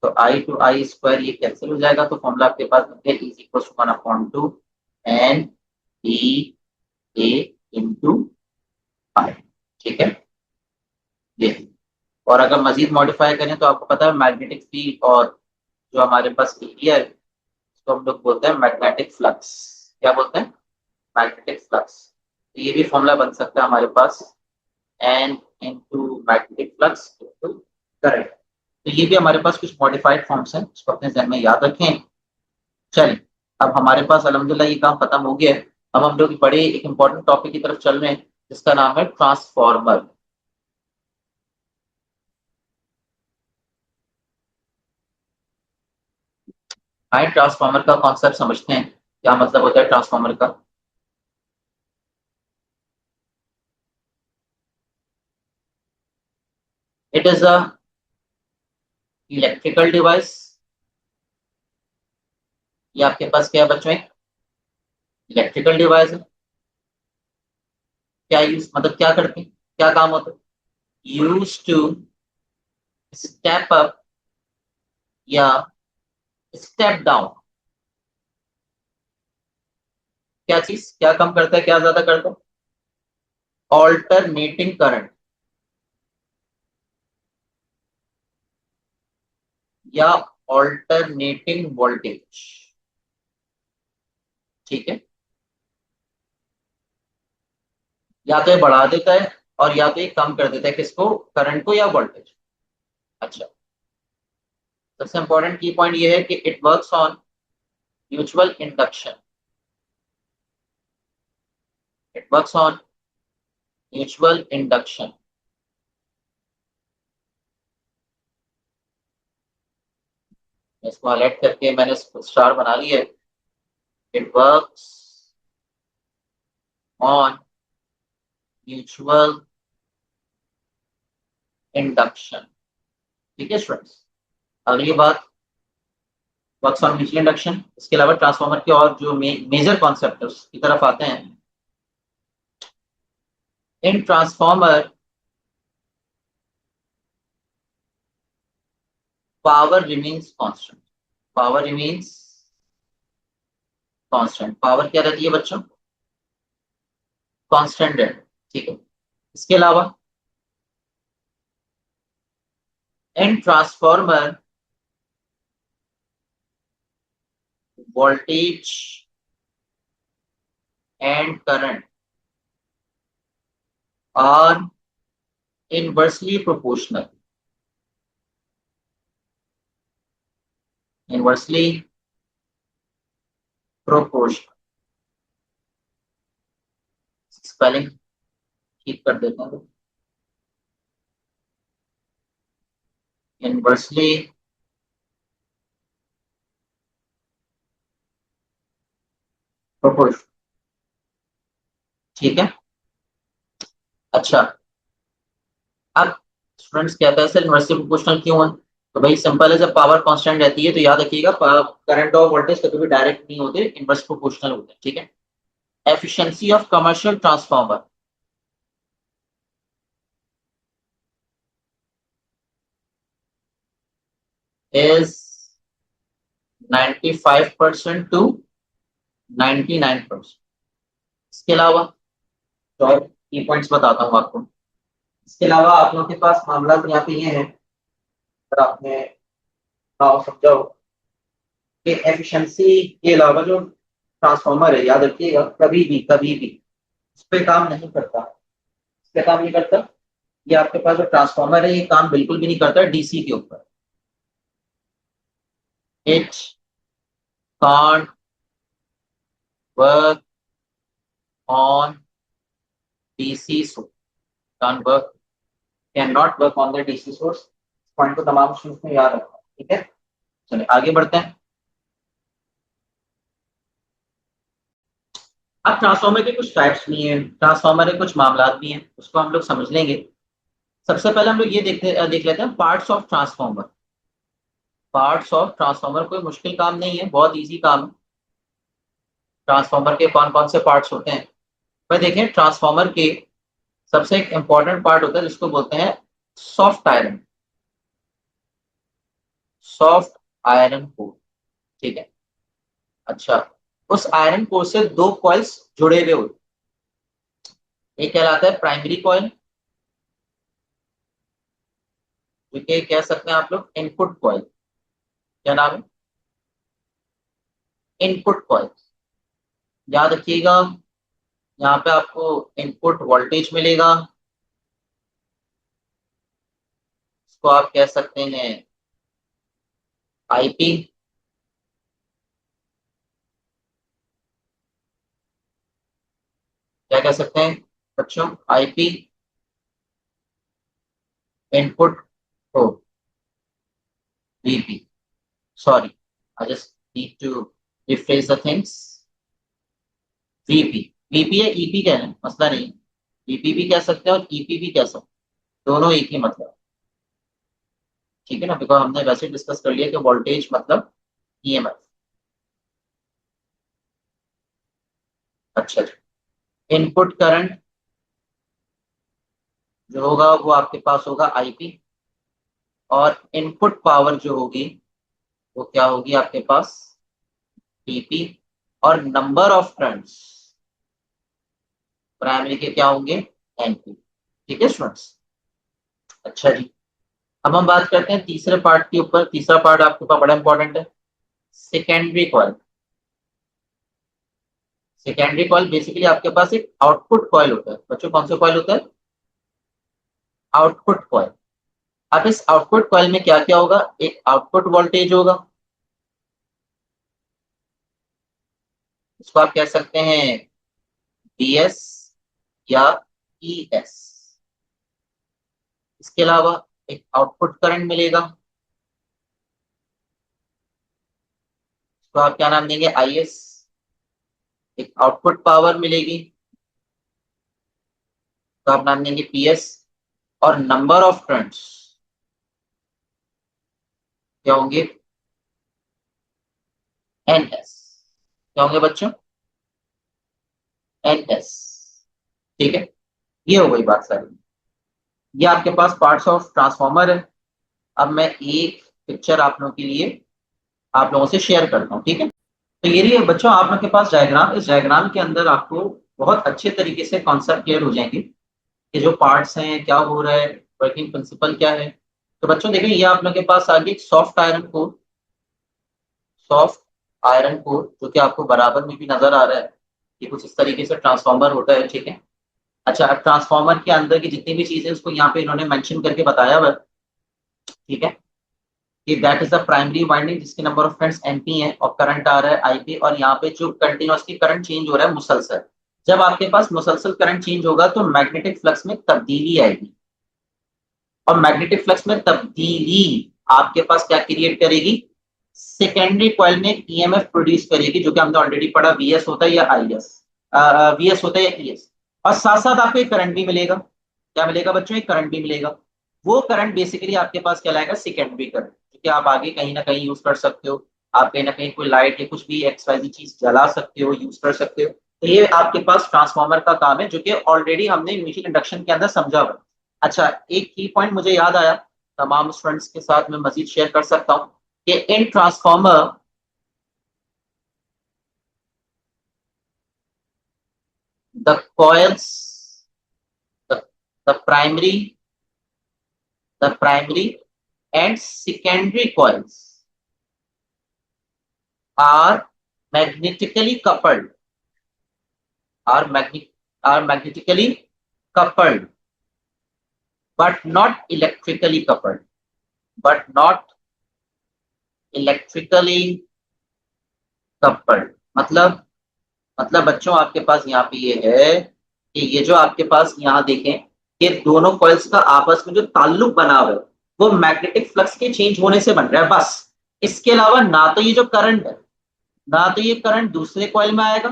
तो I टू I स्क्वायर ये कैंसिल हो जाएगा, तो फॉर्मूला आपके पास बन गया is equal to 1/2 NBA into I। ठीक है, ये। और अगर मजीद मॉडिफाई करें तो आपको पता है मैग्नेटिक फील्ड और जो हमारे पास एरिया है उसको हम लोग बोलते हैं मैग्नेटिक फ्लक्स। क्या बोलते हैं, मैग्नेटिक फ्लक्स। तो ये भी फॉर्मूला बन सकता है हमारे पास, N into magnetic flux into current. तो ये भी हमारे पास कुछ मॉडिफाइड फॉर्म्स हैं, इसको अपने जहन में याद रखें। चलिए, अब हमारे पास अल्हम्दुलिल्लाह ये काम खत्म हो गया है। अब हम लोग बड़े एक इंपॉर्टेंट टॉपिक की तरफ चल रहे हैं जिसका नाम है ट्रांसफॉर्मर। आए ट्रांसफार्मर का कॉन्सेप्ट समझते हैं, क्या मतलब होता है ट्रांसफार्मर का। It is a electrical device. ये आपके पास क्या है बच्चों, एक इलेक्ट्रिकल डिवाइस है। क्या यूज मतलब क्या करते हैं, क्या काम होता है, यूज टू स्टेप अप या स्टेप डाउन। क्या चीज क्या कम करता है, क्या ज्यादा करता है, ऑल्टरनेटिंग करंट या ऑल्टरनेटिंग वोल्टेज। ठीक है, या तो ये बढ़ा देता है और या तो ये कम कर देता है, किसको, करंट को या वोल्टेज। अच्छा, सबसे इंपॉर्टेंट की पॉइंट ये है कि it works on mutual induction. It works on mutual induction. इसको हाईलाइट करके मैंने स्टार बना लिया है। It works on mutual induction. ठीक है स्टूडेंट्स, अगली बात वर्क्स ऑन म्यूचुअल इंडक्शन, इसके अलावा ट्रांसफार्मर के और जो मेजर कॉन्सेप्ट है उसकी तरफ आते हैं। इन transformer power remains constant. Power remains constant, power क्या रहती है बच्चों, कांस्टेंट है। ठीक है, इसके अलावा in transformer voltage and current are inversely proportional. Inversely proportional, spelling ठीक कर देते हैं, इनवर्सली प्रोपोर्शनल। ठीक है, अच्छा, अब स्टूडेंट्स कहते हैं सर इनवर्सली प्रोपोर्शनल क्यों है, तो भाई सिंपल है, जब पावर कांस्टेंट रहती है तो याद रखिएगा करंट और वोल्टेज कभी भी डायरेक्ट नहीं होते, इनवर्स प्रोपोर्शनल होते हैं। ठीक है, efficiency of commercial transformer is 95% to 99%। इसके अलावा तो और की पॉइंट्स बताता हूँ आपको। इसके अलावा आप लोगों के पास मामला यहाँ पे ये है, अगर आपने नाउ समझा हो कि एफिशिएंसी के अलावा जो ट्रांसफार्मर है, याद रखिएगा कभी भी उस पर काम नहीं करता। इस पे काम नहीं करता, ये आपके पास जो ट्रांसफार्मर है ये काम बिल्कुल भी नहीं करता डीसी के ऊपर। It can't work on DC source, can't work, can not work on the DC source. Point को तमाम स्टूडेंट्स में याद रखना। ठीक है, चलिए आगे बढ़ते हैं। अब ट्रांसफार्मर के कुछ टाइप्स भी हैं, ट्रांसफार्मर के कुछ मामला भी हैं, उसको हम लोग समझ लेंगे। सबसे पहले हम लोग ये देख लेते हैं parts of transformer. Parts of transformer कोई मुश्किल काम नहीं है, बहुत इजी काम है। ट्रांसफार्मर के कौन कौन से पार्ट्स होते हैं, भाई देखें, ट्रांसफार्मर के सबसे एक इंपॉर्टेंट पार्ट होता है जिसको बोलते हैं soft iron. Soft iron core. ठीक है, अच्छा, उस आयरन कोर से दो कॉइल्स जुड़े हुए होते हैं। एक कहलाता है प्राइमरी कॉइल, जो कि कह सकते हैं आप लोग इनपुट कॉइल। क्या नाम है, इनपुट कॉइल। याद रखिएगा, यहाँ पे आपको इनपुट वोल्टेज मिलेगा, इसको आप कह सकते हैं आईपी। क्या कह सकते हैं बच्चों, IP input, O VP, sorry, I just need to refresh the things. VP, VP है ईपी कह लें, मसला नहीं। वीपी भी कह सकते हैं और ईपी भी कह सकते हैं, दोनों एक ही मतलब। ठीक है ना, बिकॉज हमने वैसे डिस्कस कर लिया कि वोल्टेज मतलब ईएमएफ। अच्छा जी। इनपुट करंट जो होगा वो आपके पास होगा आईपी, और इनपुट पावर जो होगी वो क्या होगी आपके पास, टीपी। और नंबर ऑफ टर्न्स प्राइमरी के क्या होंगे, एनपी। ठीक है स्टूडेंट्स। अच्छा जी। अब हम बात करते हैं तीसरे पार्ट के ऊपर। तीसरा पार्ट आपके पास बड़ा इंपॉर्टेंट है, secondary coil. Secondary coil basically आपके पास एक आउटपुट कॉइल होता है। बच्चों कौन सा कॉइल होता है, आउटपुट कॉइल। अब इस आउटपुट कॉइल में क्या क्या होगा, एक आउटपुट वोल्टेज होगा, इसको आप कह सकते हैं बीएस या ईएस। इसके अलावा एक आउटपुट करंट मिलेगा, इसको आप क्या नाम देंगे, आईएस। एक आउटपुट पावर मिलेगी, तो आप नाम देंगे पीएस। और नंबर ऑफ टर्न्स क्या होंगे, एनएस। क्या होंगे बच्चों, एनएस। ठीक है, ये हो गई बात सारी। ये आपके पास पार्ट्स ऑफ ट्रांसफॉर्मर है। अब मैं एक पिक्चर आप लोगों के लिए आप लोगों से शेयर करता हूँ। ठीक है, तो ये रही है बच्चों आप लोगों के पास डायग्राम। इस डायग्राम के अंदर आपको बहुत अच्छे तरीके से कॉन्सेप्ट क्लियर हो जाएंगे कि जो पार्ट्स हैं क्या हो रहा है, वर्किंग प्रिंसिपल क्या है। तो बच्चों देखें, ये आप लोगों के पास आगे एक soft iron core, soft iron core जो कि आपको बराबर में भी नजर आ रहा है। ये कुछ इस तरीके से ट्रांसफॉर्मर होता है। ठीक है। अच्छा, अब ट्रांसफॉर्मर के अंदर की जितनी भी चीजें उसको यहाँ पे इन्होंने मेंशन करके बताया हुआ है। ठीक है, कि that is the primary winding जिसके नंबर ऑफ टर्न्स एनपी है और करंट आ रहा है आईपी। और यहाँ पे जो कंटिन्यूअसली करंट चेंज हो रहा है मुसलसल। जब आपके पास मुसलसल करंट चेंज होगा तो मैग्नेटिक फ्लक्स में तब्दीली आएगी, और मैग्नेटिक फ्लक्स में तब्दीली आपके पास क्या क्रिएट करेगी, सेकेंडरी कॉइल में ईएमएफ प्रोड्यूस करेगी, जो कि हमने ऑलरेडी पढ़ा, वीएस होता है या आईएस, वीएस होता है या ईएस। और साथ साथ आपको एक करंट भी मिलेगा। क्या मिलेगा बच्चों, एक करंट भी मिलेगा। वो करंट बेसिकली आपके पास कहलाएगा सेकेंडरी करंट, क्योंकि आप आगे कहीं ना कहीं यूज कर सकते हो। आप कहीं ना कहीं कोई लाइट या कुछ भी एक्सवाइजी चीज जला सकते हो, यूज कर सकते हो। तो ये आपके पास ट्रांसफार्मर का काम है, जो कि ऑलरेडी हमने इनिशियल इंडक्शन के अंदर समझा हुआ है। अच्छा, एक की पॉइंट मुझे याद आया, तमाम स्टूडेंट्स के साथ मैं मजीद शेयर कर सकता हूँ कि इन transformer the coils, the, the primary and secondary coils are magnetically coupled, are magnet are magnetically coupled, but not electrically coupled, but not electrically coupled। मतलब बच्चों आपके पास यहाँ पे ये है कि ये जो आपके पास यहाँ देखें कि दोनों कॉइल्स का आपस में जो ताल्लुक बना हुआ है वो मैग्नेटिक फ्लक्स के चेंज होने से बन रहा है बस। इसके अलावा ना तो ये जो करंट है, ना तो ये करंट दूसरे कॉइल में आएगा,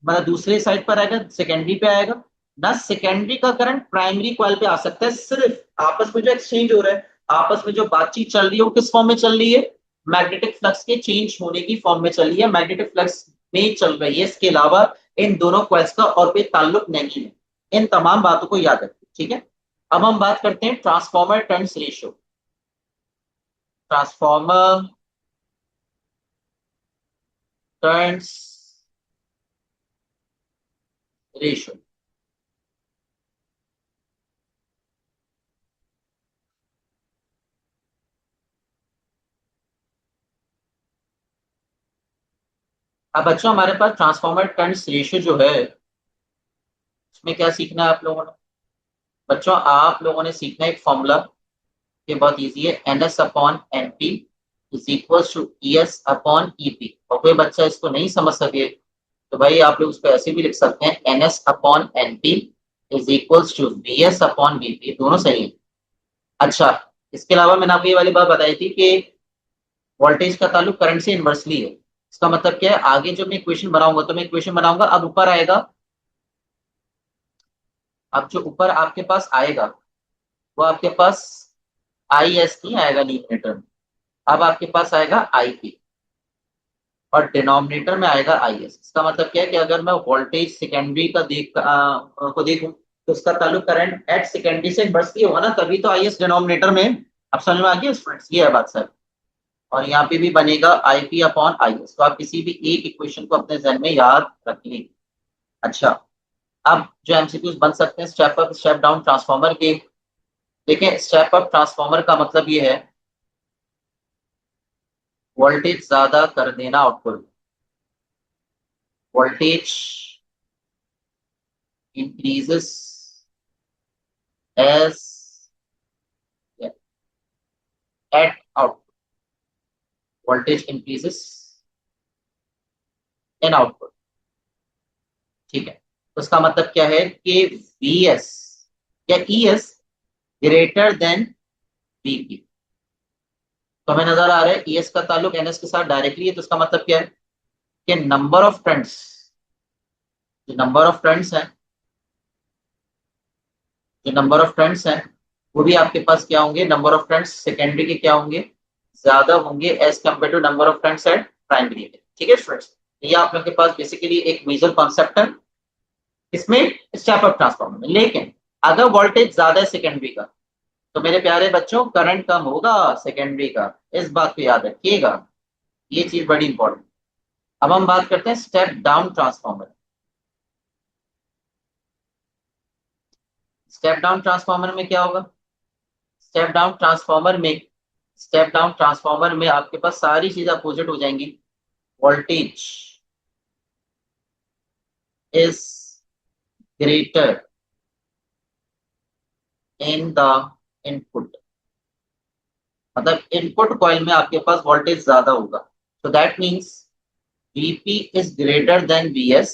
मतलब दूसरे साइड पर आएगा, सेकेंडरी पे आएगा, ना सेकेंडरी का करंट प्राइमरी कॉइल पे आ सकता है। सिर्फ आपस में जो एक्सचेंज हो रहा है, आपस में जो बातचीत चल रही है वो किस फॉर्म में चल रही है, मैग्नेटिक फ्लक्स के चेंज होने की फॉर्म में चल रही है, मैग्नेटिक फ्लक्स में चल रही है। इसके अलावा इन दोनों कॉइल्स का और कोई ताल्लुक नहीं है। इन तमाम बातों को याद रखिए। ठीक है, अब हम बात करते हैं transformer turns ratio. Transformer turns ratio. अब बच्चों हमारे पास ट्रांसफॉर्मर टर्न्स रेशियो जो है, उसमें क्या सीखना है आप लोगों ने, बच्चों आप लोगों ने सीखना है एक फॉर्मूला। ये बहुत इजी है, N S upon N P is equal to E S upon E P. और कोई बच्चा इसको नहीं समझ सके तो भाई आप लोग उसको ऐसे भी लिख सकते हैं, N S upon N P is equal to V S upon V P, दोनों सही है। अच्छा, इसके अलावा मैंने आपको ये वाली बात बताई थी कि वोल्टेज का ताल्लुक करंट से इनवर्सली है। इसका मतलब क्या है, आगे जो मैं इक्वेशन बनाऊंगा, तो मैं इक्वेशन बनाऊंगा, अब ऊपर आएगा, अब जो ऊपर आपके पास आएगा वो आपके पास आई एस नहीं आएगा न्यूमरेटर में, अब आपके पास आएगा आई पी, और डिनोमिनेटर में आएगा आई एस। इसका मतलब क्या है कि अगर मैं वोल्टेज सेकेंडरी का को देखूं, तो उसका ताल्लुक करंट एट सेकेंडरी से इनवर्सली होगा ना, तभी तो आई एस डिनोमिनेटर में। अब समझ में आ गया स्टूडेंट्स, ये है बात सर। और यहाँ पे भी बनेगा I P upon I S, तो आप किसी भी एक इक्वेशन को अपने जहन में याद रखिए। अच्छा, अब जो एमसीक्यूज बन सकते हैं step up step down transformer के। देखिए, स्टेप अप ट्रांसफार्मर का मतलब ये है वोल्टेज ज्यादा कर देना output, voltage increases as at output, voltage increases in output. ठीक है, तो इसका मतलब क्या है कि वी एस या E S greater than V P. तो हमें नजर आ रहा है ई एस का ताल्लुक एन एस के साथ डायरेक्टली है, तो इसका मतलब क्या है कि नंबर ऑफ टर्न्स, जो नंबर ऑफ टर्न्स है, जो नंबर ऑफ टर्न्स हैं वो भी आपके पास क्या होंगे, नंबर ऑफ टर्न्स सेकेंडरी के क्या होंगे, ज्यादा होंगे as compared to number of turns at primary में। ठीक है स्टूडेंट्स, ये आप लोग के पास बेसिकली एक मेजर कॉन्सेप्ट है इसमें स्टेप अप ट्रांसफॉर्मर में। लेकिन अगर वोल्टेज ज्यादा है सेकेंडरी का, तो मेरे प्यारे बच्चों करंट कम होगा सेकेंडरी का, इस बात को याद रखिएगा, ये चीज बड़ी इंपॉर्टेंट। अब हम बात करते हैं step down transformer. Step down transformer में क्या होगा, स्टेप डाउन ट्रांसफॉर्मर में, स्टेप डाउन ट्रांसफॉर्मर में आपके पास सारी चीजें अपोजिट हो जाएंगी। Voltage is greater in the input, मतलब इनपुट कॉइल में आपके पास वोल्टेज ज्यादा होगा, so that means Vp is greater than Vs.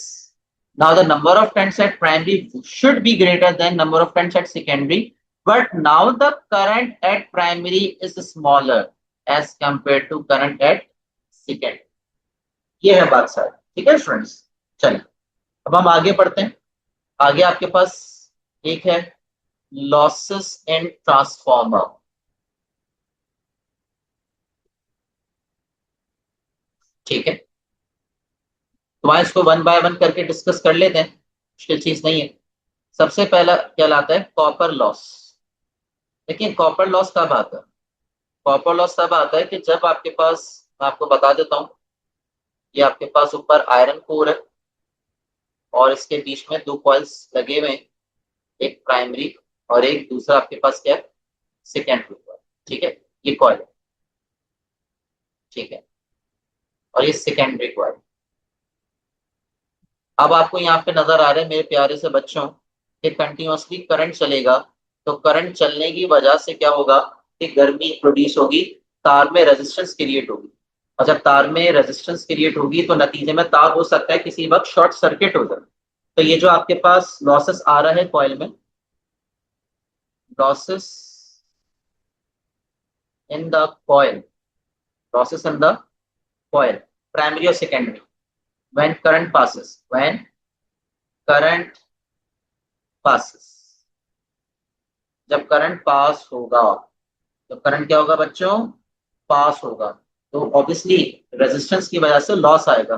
Now the number of turns at primary should be greater than number of turns at secondary, but now the current at primary is smaller as compared to current at secondary. ये है बात sir. ठीक है students, चलिए अब हम आगे बढ़ते हैं। आगे आपके पास एक है लॉसेस इन ट्रांसफॉर्मर। ठीक है, तो वहां इसको वन बाय वन करके डिस्कस कर लेते हैं, मुश्किल चीज नहीं है। सबसे पहला क्या लाता है, कॉपर लॉस। देखिए कॉपर लॉस कब आता है, कॉपर लॉस तब आता है कि जब आपके पास, मैं आपको बता देता हूँ, ये आपके पास ऊपर आयरन कोर है और इसके बीच में दो कॉइल्स लगे हुए हैं, एक प्राइमरी और एक दूसरा आपके पास क्या है, सेकेंडरी कॉइल। ठीक है, ये कॉइल है, ठीक है, और ये सेकेंडरी कॉइल। अब आपको यहाँ पे नजर आ रहा है मेरे प्यारे से बच्चों कि कंटिन्यूअसली करंट चलेगा, तो करंट चलने की वजह से क्या होगा कि गर्मी प्रोड्यूस होगी, तार में रेजिस्टेंस क्रिएट होगी, और जब तार में रेजिस्टेंस क्रिएट होगी तो नतीजे में तार हो सकता है किसी वक्त शॉर्ट सर्किट हो जाए। तो ये जो आपके पास लॉसेस आ रहा है कॉइल में, losses in the coil, losses in the coil primary और secondary, when current passes, when current passes, जब करंट पास होगा, तो करंट क्या होगा बच्चों, पास होगा, तो ऑब्वियसली रेजिस्टेंस की वजह से लॉस आएगा।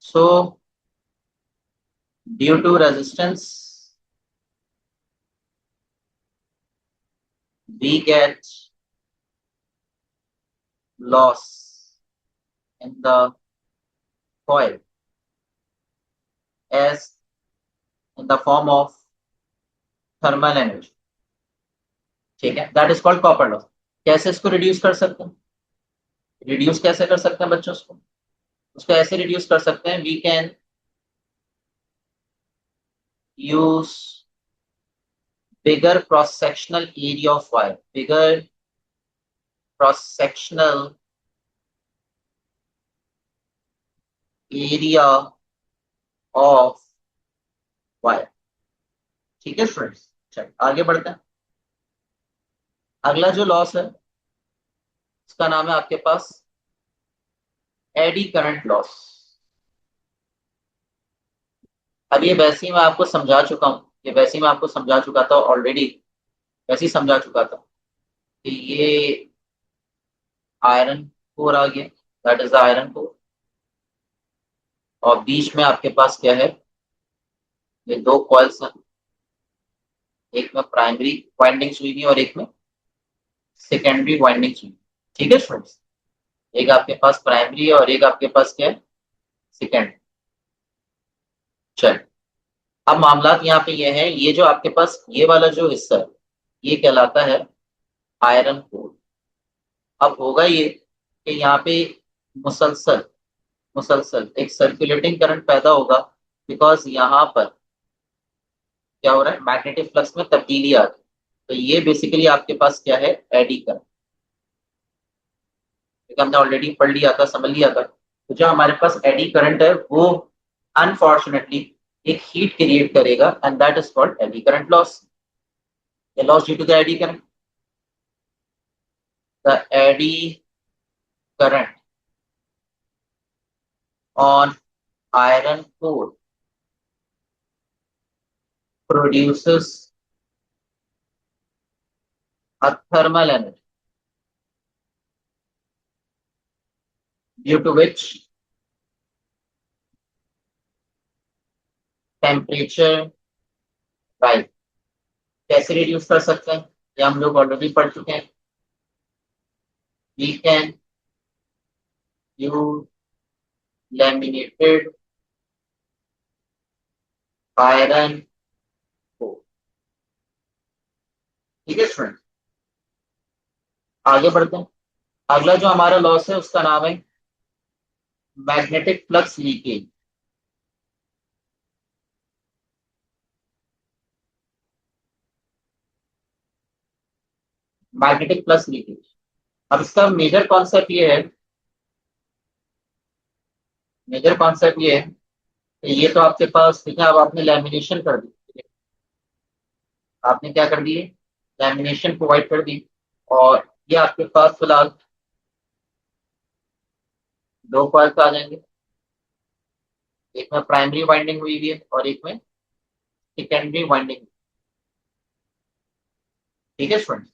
So due to resistance we get loss in the coil as in the form of thermal energy। ठीक है, that is called copper loss. कैसे इसको रिड्यूस कर सकते हैं, रिड्यूस कैसे कर सकते हैं बच्चों उसको ऐसे रिड्यूस कर सकते हैं, we can use bigger cross sectional area of wire, bigger cross sectional area of wire। ठीक है स्टूडेंट्स, चलिए आगे बढ़ते हैं। अगला जो लॉस है उसका नाम है आपके पास एडी करंट लॉस। अब ये वैसे ही मैं आपको समझा चुका हूँ, ये वैसे ही मैं आपको समझा चुका था ऑलरेडी, वैसे ही समझा चुका था कि ये आयरन कोर आ गया, that is the iron core. और बीच में आपके पास क्या है, ये दो कॉइल्स हैं, एक में प्राइमरी वाइंडिंग्स हुई है और एक में सेकेंडरी वाइंडिंग्स हुई। ठीक है फ्रेंड्स, एक आपके पास प्राइमरी है और एक आपके पास क्या है, सेकेंड। चल, अब मामला यहाँ पे ये है, ये जो आपके पास ये वाला जो हिस्सा है, ये कहलाता है आयरन कोर। अब होगा ये कि यहाँ पे मुसलसल मुसलसल एक सर्कुलेटिंग करंट पैदा होगा, बिकॉज यहाँ पर क्या हो रहा है, मैग्नेटिक फ्लक्स में तब्दीली आ रही है। तो ये बेसिकली आपके पास क्या है, एडी करंट। क्योंकि हमने ऑलरेडी पढ़ लिया था, समझ लिया था। तो जो हमारे पास एडी करंट है वो अनफॉर्चुनेटली एक हीट क्रिएट करेगा, and that is called eddy current loss. Loss due to the eddy current, the eddy current on iron core produces a thermal energy due to which temperature rise। कैसे reduce कर सकते हैं, ये हम लोग already पढ़ चुके हैं। We can use laminated iron core। ठीक है स्टूडेंट, आगे बढ़ते हैं। अगला जो हमारा लॉस है उसका नाम है magnetic flux leakage. Magnetic flux leakage, अब इसका मेजर कॉन्सेप्ट ये है, मेजर कॉन्सेप्ट ये है कि ये तो आपके पास ठीक है, अब आपने लैमिनेशन कर दी, आपने क्या कर दी, लैमिनेशन प्रोवाइड कर दी, और ये आपके पास फिलहाल दो कॉइल्स आ जाएंगे, एक में प्राइमरी वाइंडिंग हुई हुई है और एक में सेकेंडरी वाइंडिंग। ठीक है स्टूडेंट,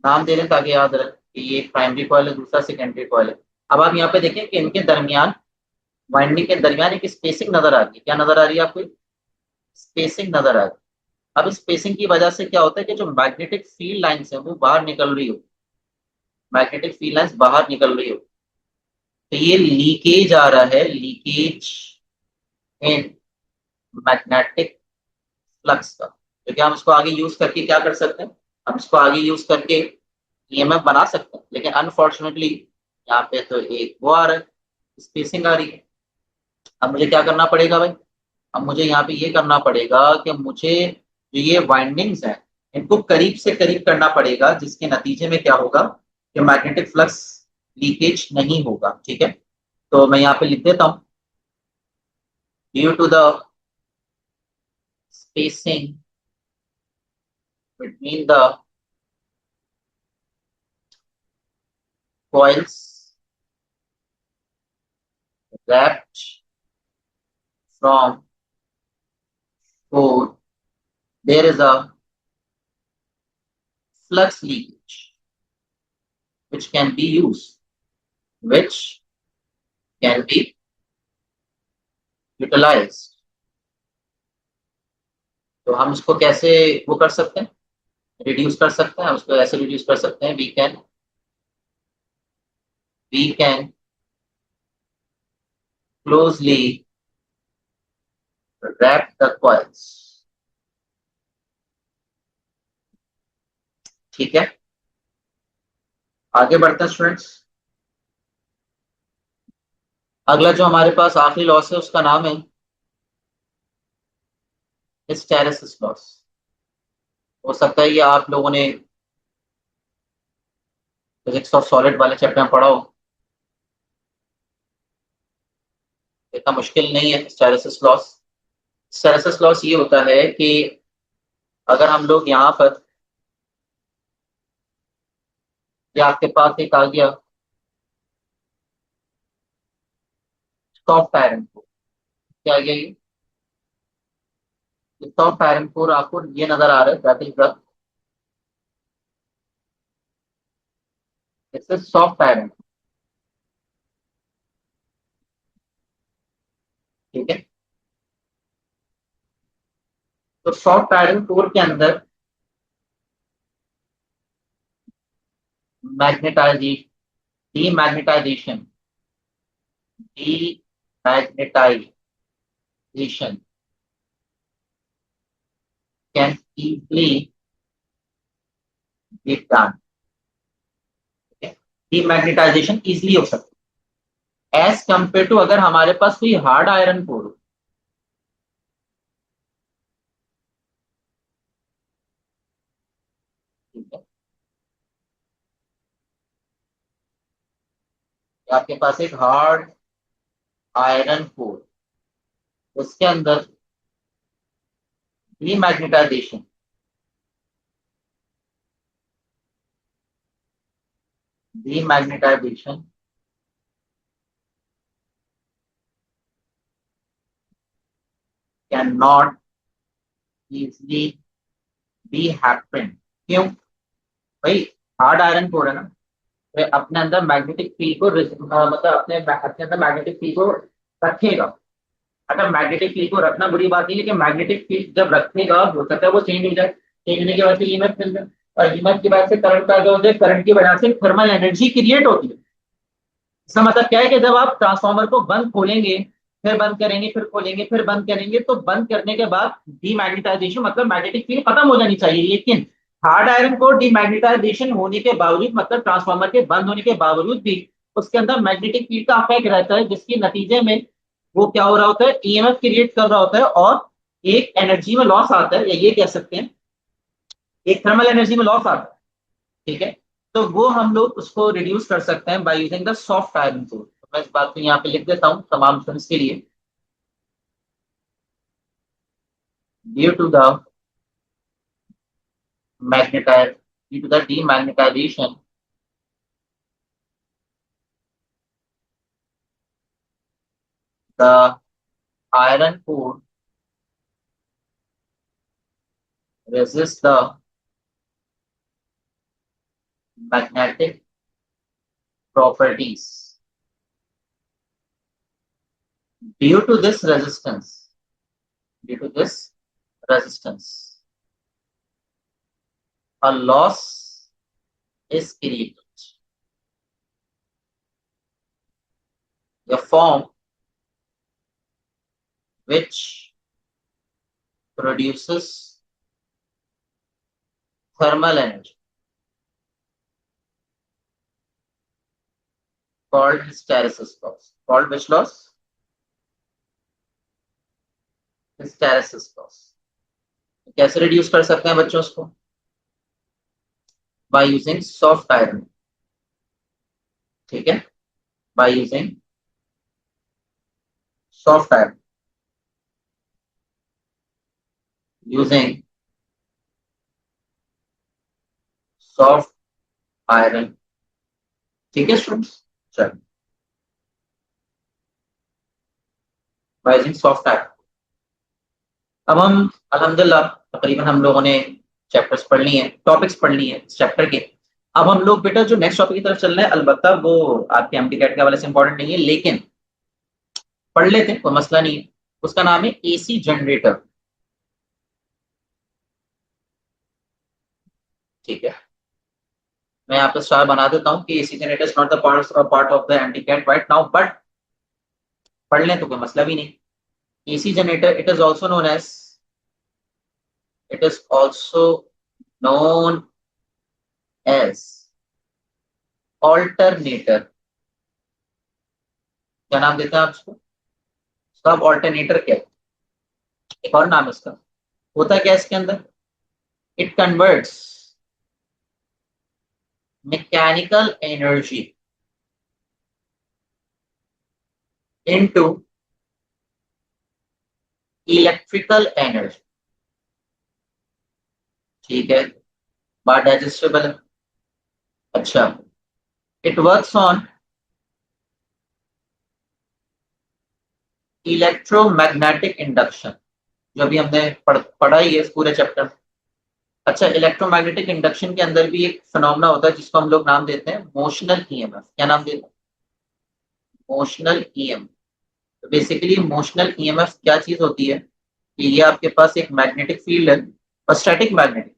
नाम दे दें ताकि याद रहे कि ये प्राइमरी कॉइल है, दूसरा सेकेंडरी कॉइल है। अब आप यहाँ पे देखें कि इनके दरमियान, वाइंडिंग के दरमियान एक स्पेसिंग नजर आ रही है। क्या नजर आ रही है आपको, स्पेसिंग नजर आ रही है। अब स्पेसिंग की वजह से क्या होता है कि जो मैग्नेटिक फील्ड लाइंस है वो बाहर निकल रही हो, मैग्नेटिक फील्ड लाइंस बाहर निकल रही हो। तो ये लीकेज आ रहा है, लीकेज इन मैग्नेटिक फ्लक्स का। तो क्या हम इसको आगे यूज करके क्या कर सकते हैं, हम इसको आगे यूज करके ईएमएफ बना सकते हैं, लेकिन अनफॉर्चुनेटली यहाँ पे तो एक वो आ रहा है, स्पेसिंग आ रही है। अब मुझे क्या करना पड़ेगा भाई, अब मुझे यहाँ पे ये करना पड़ेगा कि मुझे जो ये वाइंडिंग्स हैं इनको करीब से करीब करना पड़ेगा, जिसके नतीजे में क्या होगा कि मैग्नेटिक फ्लक्स लीकेज नहीं होगा। ठीक है, तो मैं यहाँ पे लिख देता हूँ, due to the spacing between the coils wrapped from core, there is a flux leakage which can be used, which can be utilized। तो हम इसको कैसे वो कर सकते हैं, रिड्यूस कर सकते हैं, हम इसको ऐसे रिड्यूस कर सकते हैं, we can closely wrap the coils। ठीक है, आगे बढ़ते हैं स्टूडेंट्स। अगला जो हमारे पास आखिरी लॉस है उसका नाम है हिस्टेरेसिस लॉस। हो सकता है ये आप लोगों ने फिजिक्स ऑफ सॉलिड वाले चैप्टर में पढ़ा हो, इतना मुश्किल नहीं है। हिस्टेरेसिस लॉस, हिस्टेरेसिस लॉस ये होता है कि अगर हम लोग यहाँ पर ये आपके पास एक आ गया सॉफ्ट आयरन कोर। क्या आ गया ये? सॉफ्ट आयरन कोर आपको ये नजर आ रहा है, that is the this is soft iron. ठीक है, तो सॉफ्ट आयरन कोर के अंदर magnetization, demagnetization, demagnetization can easily be done. Demagnetization easily हो सकती है एज कंपेयर टू अगर हमारे पास कोई हार्ड आयरन कोर हो। ठीक है, आपके पास एक हार्ड आयरन कोर, उसके अंदर demagnetization, demagnetization can not easily be happen. क्यों भाई? हार्ड आयरन कोर है ना, तो अपने अंदर मैग्नेटिक फील्ड को मतलब अपने अंदर मैग्नेटिक फील्ड को रखेगा। अगर मैग्नेटिक फील्ड को रखना बुरी बात नहीं, लेकिन मैग्नेटिक फील्ड जब रखेगा हो सकता है वो चेंज हो जाए, चेंज होने की वजह से ईएमएफ मिल जाए, और ईएमएफ की वजह से करंट पैदा हो जाए, करंट की वजह से थर्मल एनर्जी क्रिएट होती है। इसका मतलब क्या है कि जब आप ट्रांसफार्मर को बंद खोलेंगे, फिर बंद करेंगे, फिर खोलेंगे, फिर बंद करेंगे, तो बंद करने के बाद डीमैग्नेटाइजेशन मतलब मैग्नेटिक फील्ड खत्म हो जानी चाहिए, लेकिन हार्ड आयरन को डीमैग्नेटाइजेशन होने के बावजूद, मतलब ट्रांसफार्मर के बंद होने के बावजूद भी उसके अंदर मैग्नेटिक फील्ड का अफेक्ट रहता है, जिसके नतीजे में वो क्या हो रहा होता है, ईएमएफ क्रिएट कर रहा होता है, और एक एनर्जी में लॉस आता है, या ये कह सकते हैं एक थर्मल एनर्जी में लॉस आता है। ठीक है, तो वो हम लोग उसको रिड्यूस कर सकते हैं by using the soft iron core. तो मैं इस बात को यहाँ पे लिख देता हूँ तमाम स्टूडेंट्स के लिए। Due to the magnetize due to the demagnetization, the iron core resists the magnetic properties. Due to this resistance, due to this resistance, a loss is created. A form which produces thermal energy called hysteresis loss. Called which loss? Hysteresis loss. कैसे reduce कर सकते हैं बच्चों उसको? By using soft iron. ठीक है, by using soft iron, using soft iron. ठीक है स्टूडेंट्स, चलो, बाय यूजिंग सॉफ्ट आयरन। अब हम अल्हम्दुलिल्लाह तकरीबन हम लोगों ने चैप्टर्स पढ़ लिए हैं, टॉपिक्स पढ़ लिए हैं इस चैप्टर के। अब हम लोग बेटा जो नेक्स्ट टॉपिक की तरफ चल रहे हैं, अलबत्ता वो आपके एमटी कैट के हवाले से इंपॉर्टेंट नहीं है, लेकिन पढ़ लेते हैं, कोई मसला नहीं है। उसका नाम है एसी जनरेटर। ठीक है, मैं यहाँ पे स्टार बना देता हूँ कि AC generator is not the part of the anti cat right now, but पढ़ लें तो कोई मसला भी नहीं। AC generator it is also known as alternator. क्या नाम देते हैं आप उसको? उसका आप ऑल्टरनेटर क्या है? एक और नाम है इसका। होता क्या है इसके अंदर? It converts mechanical energy into electrical energy. ठीक है, बात डाइजेस्टेबल है। अच्छा, it works on electromagnetic induction, जो अभी हमने पढ़ा ही है इस पूरे चैप्टर में। अच्छा, इलेक्ट्रोमैग्नेटिक इंडक्शन के अंदर भी एक फिनोमेना होता है जिसको हम लोग नाम देते हैं मोशनल ईएमएफ। क्या नाम देते हैं? Motional EMF. तो बेसिकली मोशनल ईएमएफ क्या चीज होती है कि ये आपके पास एक मैग्नेटिक फील्ड है, और स्टैटिक मैग्नेटिक,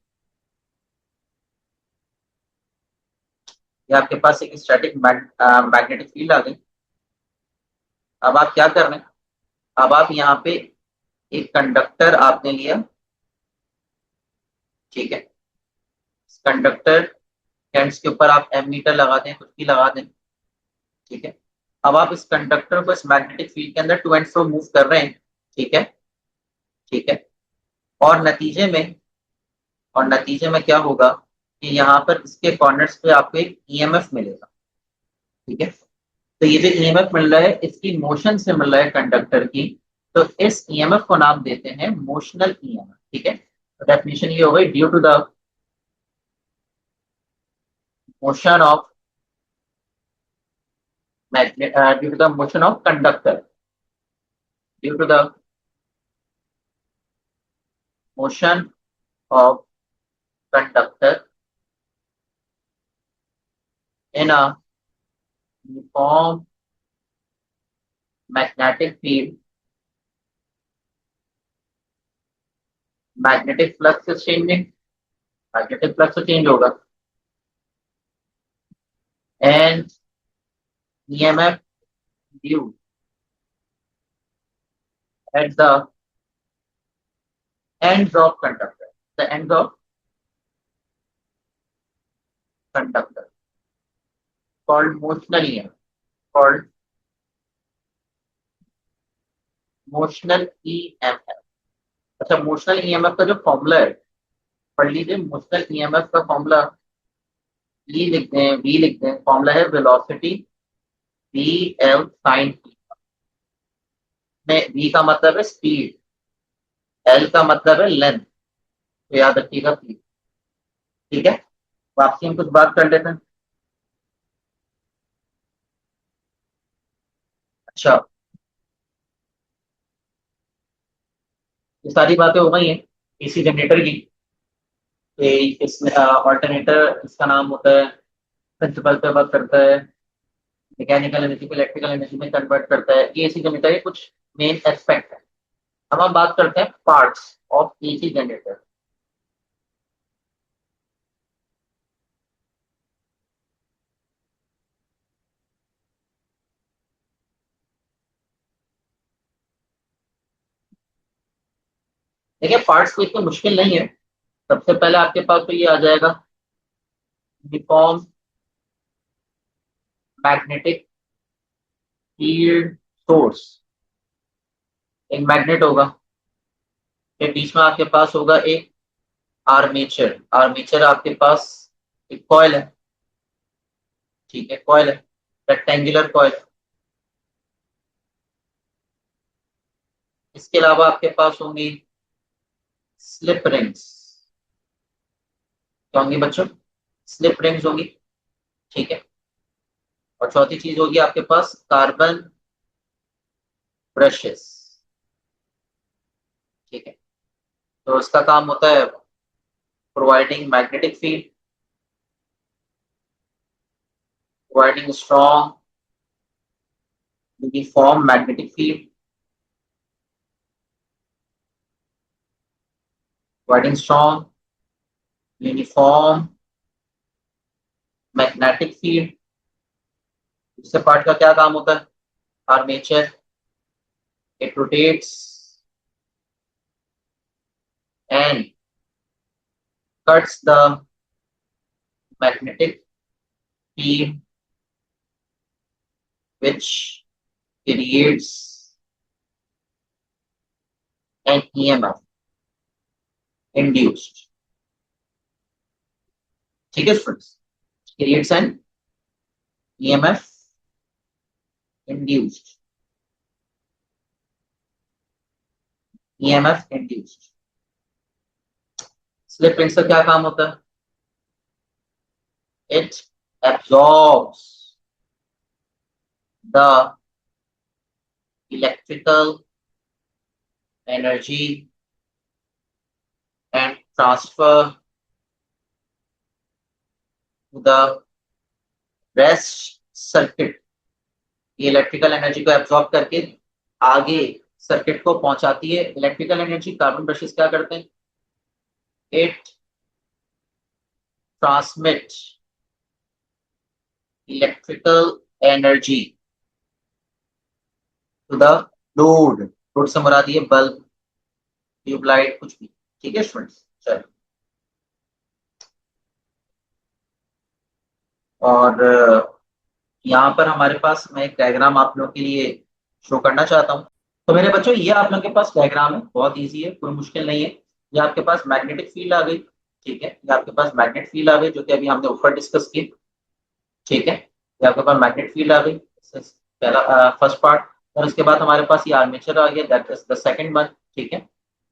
ये आपके पास एक स्टैटिक मैग्नेटिक फील्ड आ गई। अब आप क्या कर रहे हैं? अब आप यहाँ पे एक कंडक्टर आपने लिया, ठीक है। कंडक्टर एंड्स के ऊपर आप एमीटर लगा दें, कुछ भी लगा दें, ठीक है। अब आप इस कंडक्टर को इस मैग्नेटिक फील्ड के अंदर टू एंड फ्रो मूव कर रहे हैं, ठीक है, ठीक है। और नतीजे में और नतीजे में क्या होगा कि यहाँ पर इसके कॉर्नर्स पे आपको एक ईएमएफ मिलेगा, ठीक है। तो ये जो ईएमएफ मिल रहा है इसकी मोशन से मिल रहा है कंडक्टर की, तो इस ईएमएफ को नाम देते हैं मोशनल ईएमएफ, ठीक है। तो डेफिनेशन ये हो गई, due to the motion of magnet due to the motion of conductor, due to the motion of conductor in a uniform magnetic field, magnetic flux is changing, magnetic flux तो change होगा, and EMF due at the ends of conductor, the ends of conductor called motional EMF, called motional EMF। अच्छा, motional EMF का जो formula है पढ़ लीजिए। Motional EMF का formula ई लिखते हैं, वी लिखते हैं, फॉर्मूला है वेलोसिटी वी एल साइन, में वी का मतलब है स्पीड, एल का मतलब है लेंथ, तो याद रखिएगा प्लीज, ठीक है। वापसी हम कुछ बात कर लेते हैं। अच्छा, ये सारी बातें हो गई हैं एसी जनरेटर की। तो इसमें ऑल्टरनेटर इसका नाम होता है, प्रिंसिपल पे वर्क करता है, मैकेनिकल एनर्जी को इलेक्ट्रिकल एनर्जी में कन्वर्ट करता है। ये एसी जनरेटर के कुछ मेन एस्पेक्ट है। अब हम बात करते हैं पार्ट्स ऑफ एसी जनरेटर। देखिए, पार्ट्स तो इतने मुश्किल नहीं है। सबसे पहले आपके पास तो ये आ जाएगा यूनिफॉर्म मैग्नेटिक फील्ड सोर्स। एक मैग्नेट होगा, फिर बीच में आपके पास होगा एक आर्मेचर। आर्मेचर आपके पास एक कॉइल है, ठीक है, कॉइल है, रेक्टेंगुलर कॉइल। इसके अलावा आपके पास होंगी स्लिप रिंग्स। क्या होंगी बच्चों? स्लिप रिंग्स होंगी, ठीक है। और चौथी चीज होगी आपके पास कार्बन ब्रशेस, ठीक है। तो इसका काम होता है providing magnetic field, providing strong uniform magnetic field, providing strong uniform magnetic field. दूसरे पार्ट का क्या काम होता है? Armature, it rotates and cuts the magnetic field which creates an EMF induced, ठीक है friends, creates an EMF induced, EMF induced। Slip rings का क्या काम होता है? It absorbs the electrical energy and transfer to the rest circuit. ये electrical energy को absorb करके आगे सर्किट को पहुंचाती है। इलेक्ट्रिकल एनर्जी कार्बन ब्रशेस क्या करते हैं? It transmit electrical energy to the load. Load से मुराद ये बल्ब, ट्यूबलाइट, कुछ भी। ठीक है स्टूडेंट्स, चलो। और यहाँ पर हमारे पास मैं एक डायग्राम आप लोगों के लिए शो करना चाहता हूँ। तो मेरे बच्चों, ये आप लोगों के पास डायग्राम है, बहुत इजी है, कोई मुश्किल नहीं है। ये आपके पास मैग्नेटिक फील्ड आ गई। ठीक है, ये आपके पास मैग्नेट फील्ड आ गई, जो कि अभी हमने ऊपर डिस्कस की। ठीक है, ये आपके पास मैग्नेट फील्ड आ गई, पहला फर्स्ट पार्ट। और उसके बाद हमारे पास ये आर्मेचर आ गया, that is the second one. ठीक है,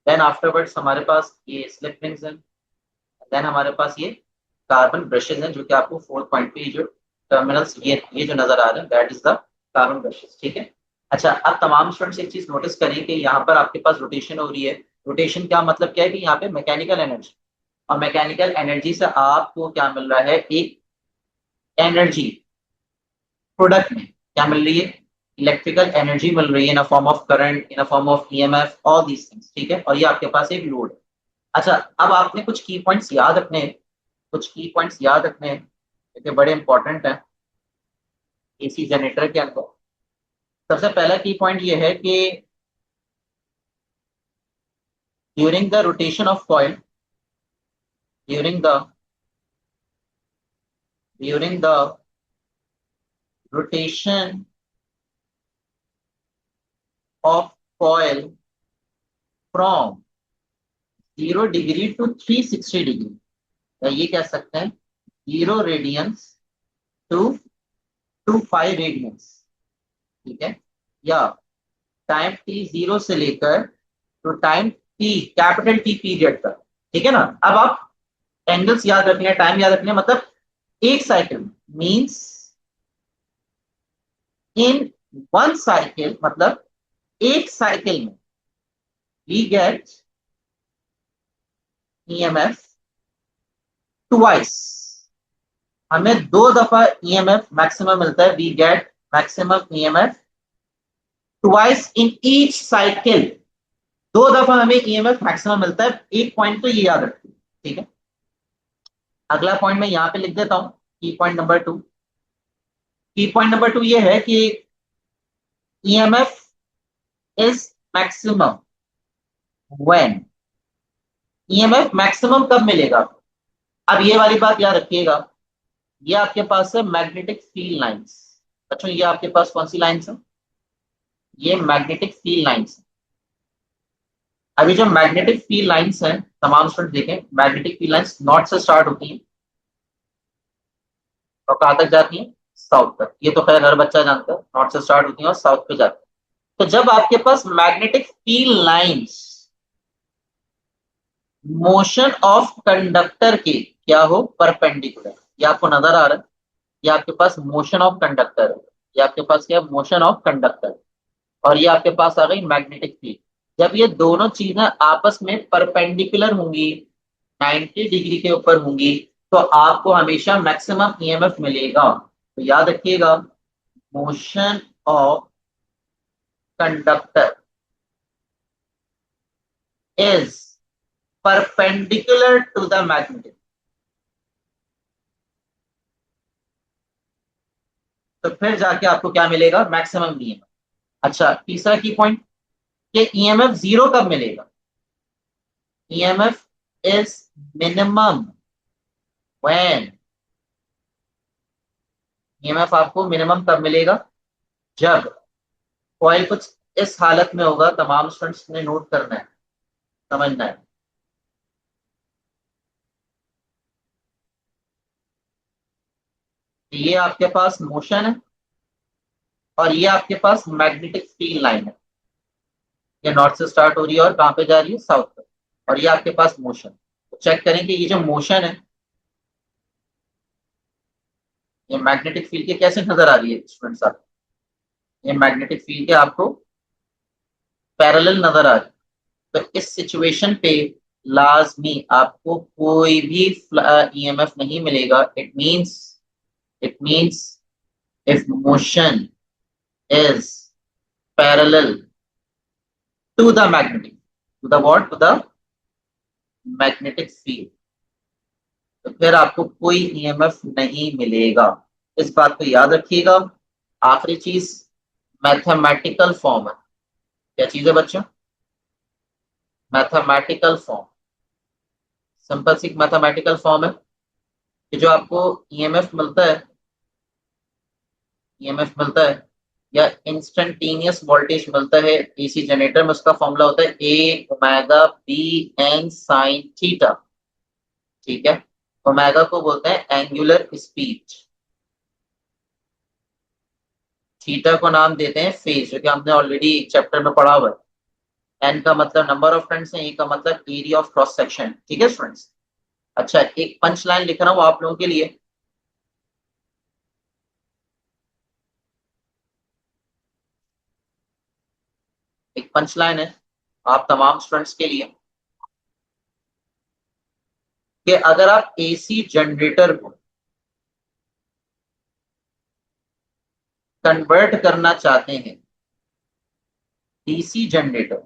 देन आफ्टरवर्ड्स हमारे पास ये स्लिप रिंग्स हैं। देन हमारे पास ये कार्बन ब्रशेज हैं, जो कि आपको फोर्थ पॉइंट पे जो टर्मिनल्स ये जो नजर आ रहे हैं, that is the carbon brushes. ठीक है। अच्छा, अब तमाम स्टूडेंट्स एक चीज नोटिस करें कि यहाँ पर आपके पास रोटेशन हो रही है। रोटेशन क्या मतलब क्या है कि यहाँ पे मैकेनिकल एनर्जी, और मैकेनिकल एनर्जी से आपको क्या मिल रहा है? एक एनर्जी प्रोडक्ट में क्या मिल रही है? इलेक्ट्रिकल एनर्जी मिल रही है in a form of current, in a form of EMF, all these things. ठीक है, और ये आपके पास एक लोड है। अच्छा, अब आपने कुछ की पॉइंट्स याद रखने हैं, कुछ की पॉइंट्स याद रखने हैं, क्योंकि बड़े इंपॉर्टेंट हैं एसी जनरेटर के अंदर। सबसे पहला की पॉइंट ये है कि during the rotation of coil, during the during the rotation of coil from 0 degree to 360 degree, या ये कह सकते हैं 0 रेडियंस to 5 रेडियंस। ठीक है, या टाइम टी 0 से लेकर तो time T, capital T period तक। ठीक है ना। अब आप एंगल्स याद रखने हैं, टाइम याद रखने हैं, मतलब एक cycle means in one cycle, मतलब एक साइकिल में वी गेट ईएमएफ ट्वाइस। हमें 2 दफा ईएमएफ मैक्सिमम मिलता है। We get maximum EMF twice in each cycle. 2 दफा हमें ईएमएफ मैक्सिमम मिलता है। एक पॉइंट तो ये याद रखिए। ठीक है, अगला पॉइंट मैं यहाँ पे लिख देता हूँ, की पॉइंट नंबर 2। की पॉइंट नंबर 2 ये है कि EMF is maximum when. EMF maximum कब मिलेगा? अब ये वाली बात याद रखिएगा, ये आपके पास है मैग्नेटिक फील्ड लाइंस। अच्छा, ये आपके पास कौन सी लाइंस है? ये मैग्नेटिक फील्ड लाइंस। अभी जो मैग्नेटिक फील्ड लाइंस हैं, तमाम स्टूडेंट देखें, मैग्नेटिक फील्ड लाइंस नॉर्थ से स्टार्ट होती हैं और कहां तक जाती हैं? साउथ तक। ये तो खैर हर बच्चा जानता है, नॉर्थ से स्टार्ट होती है और साउथ पे जाती है। तो जब आपके पास magnetic field lines motion of conductor के क्या हो? परपेंडिकुलर। ये आपको नजर आ रहा है, ये आपके पास मोशन ऑफ कंडक्टर है। ये आपके पास क्या है? Motion of conductor. और ये आपके पास आ गई मैग्नेटिक फील्ड। जब ये दोनों चीजें आपस में परपेंडिकुलर होंगी, 90 डिग्री के ऊपर होंगी, तो आपको हमेशा मैक्सिमम ईएमएफ मिलेगा। तो याद रखिएगा, motion of conductor is perpendicular to the magnetic. तो फिर जाके आपको क्या मिलेगा? Maximum EMF. अच्छा, तीसरा की पॉइंट कि ईएमएफ जीरो कब मिलेगा? EMF is minimum when. EMF आपको मिनिमम कब मिलेगा? जब कॉइल कुछ इस हालत में होगा। तमाम स्टूडेंट्स ने नोट करना है, समझना है। ये आपके पास मोशन है और ये आपके पास मैग्नेटिक फील्ड लाइन है। ये नॉर्थ से स्टार्ट हो रही है और कहां पे जा रही है? साउथ तक। और ये आपके पास मोशन। तो चेक करें कि ये जो मोशन है, ये मैग्नेटिक फील्ड के कैसे नजर आ रही है स्टूडेंट्स आप? ये मैग्नेटिक फील्ड के आपको पैरेलल नजर आ रही है। तो इस सिचुएशन पे लाजमी आपको कोई भी ईएमएफ नहीं मिलेगा। It means if motion is parallel to the magnetic, to the what, to the magnetic field, तो फिर आपको कोई ईएमएफ नहीं मिलेगा। इस बात को याद रखिएगा। आखिरी चीज मैथमेटिकल फॉर्म है। क्या चीज है बच्चों? Mathematical form. सिंपल सी मैथमेटिकल फॉर्म है कि जो आपको ईएमएफ मिलता है, ईएमएफ मिलता है या इंस्टेंटेनियस वोल्टेज मिलता है एसी जनरेटर में, उसका फॉर्मूला होता है A omega B N sine theta. ठीक है। ओमेगा को बोलते हैं एंगुलर स्पीड, थीटा को नाम देते हैं फेज, जो कि हमने ऑलरेडी एक चैप्टर में पढ़ा हुआ है। एन का मतलब नंबर ऑफ टर्न्स है, ए का मतलब एरिया ऑफ क्रॉस सेक्शन। ठीक है स्टूडेंट्स। अच्छा, एक पंच लाइन लिख रहा हूं आप लोगों के लिए। एक पंच लाइन है आप तमाम स्टूडेंट्स के लिए कि अगर आप एसी जनरेटर को कन्वर्ट करना चाहते हैं डीसी जनरेटर,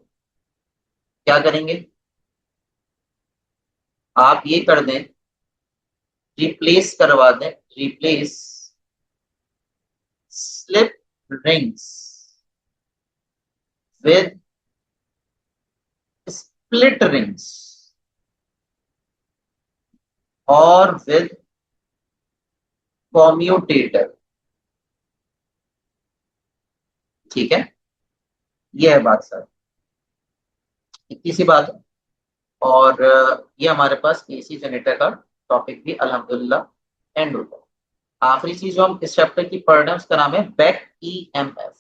क्या करेंगे? आप ये कर दें, रिप्लेस करवा दें, replace slip rings with split rings और विद कॉम्यूटेटर। ठीक है, ये है बात सर, इतनी सी बात है। और ये हमारे पास एसी जनरेटर का टॉपिक भी अल्हम्दुलिल्लाह एंड होता है। आखिरी चीज जो हम इस चैप्टर की पढ़ रहे हैं उसका नाम है बैक ईएमएफ।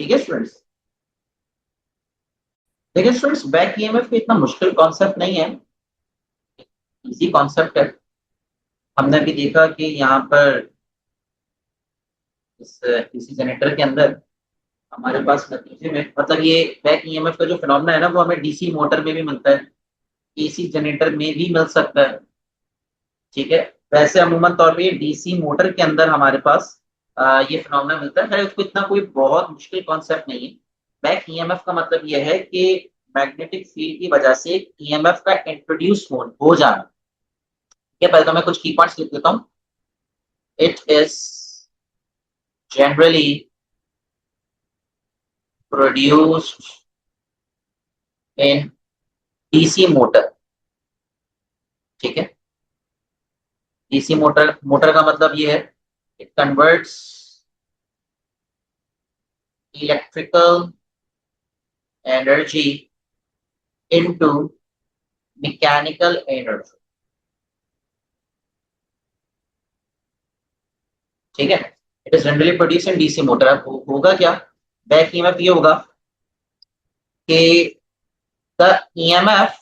ठीक है स्टूडेंट्स। देखिए स्टूडेंट्स, बैक ईएमएफ कोई इतना मुश्किल कॉन्सेप्ट नहीं है, इजी कॉन्सेप्ट है। हमने भी देखा कि यहाँ पर इस एसी जनरेटर के अंदर हमारे पास नतीजे में, मतलब ये बैक ईएमएफ का जो फिनोमेना है ना, वो हमें डीसी मोटर में भी मिलता है, एसी जनरेटर में भी मिल सकता है। ठीक है। वैसे अमूमन तौर पे डीसी मोटर के अंदर हमारे पास ये फिनोमेना मिलता है। खैर उसको इतना कोई बहुत मुश्किल कॉन्सेप्ट नहीं है। बैक ईएमएफ का मतलब ये है कि मैग्नेटिक फील्ड की वजह से ईएमएफ का इंट्रोड्यूस हो जाना। ठीक है, पहले तो मैं कुछ की पॉइंट्स लिख देता हूँ। It is generally produced in DC motor. ठीक है। डीसी मोटर, मोटर का मतलब ये है it converts electrical energy into mechanical energy. ठीक है। It is generally produce in DC motor. अब होगा क्या? बैक ईएमएफ ये होगा कि द ईएमएफ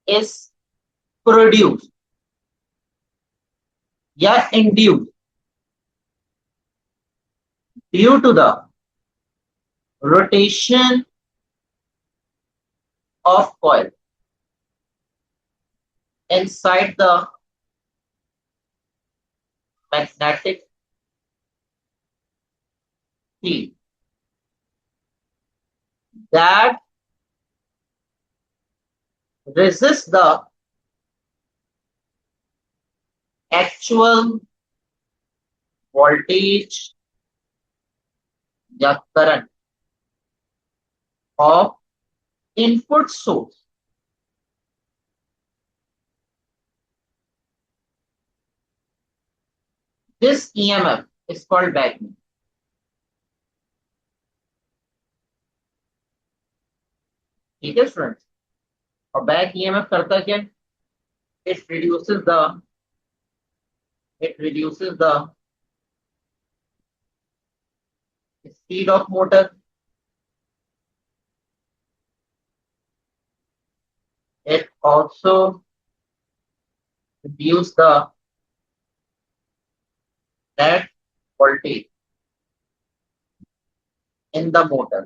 इज प्रोड्यूस या induce due to the rotation of coil inside the magnetic field that resists the actual voltage या current of input source। This EMF is called back EMF। ठीक है student. और back EMF करता क्या? It reduces the it reduces the speed of motor, it also reduce the net voltage in the motor।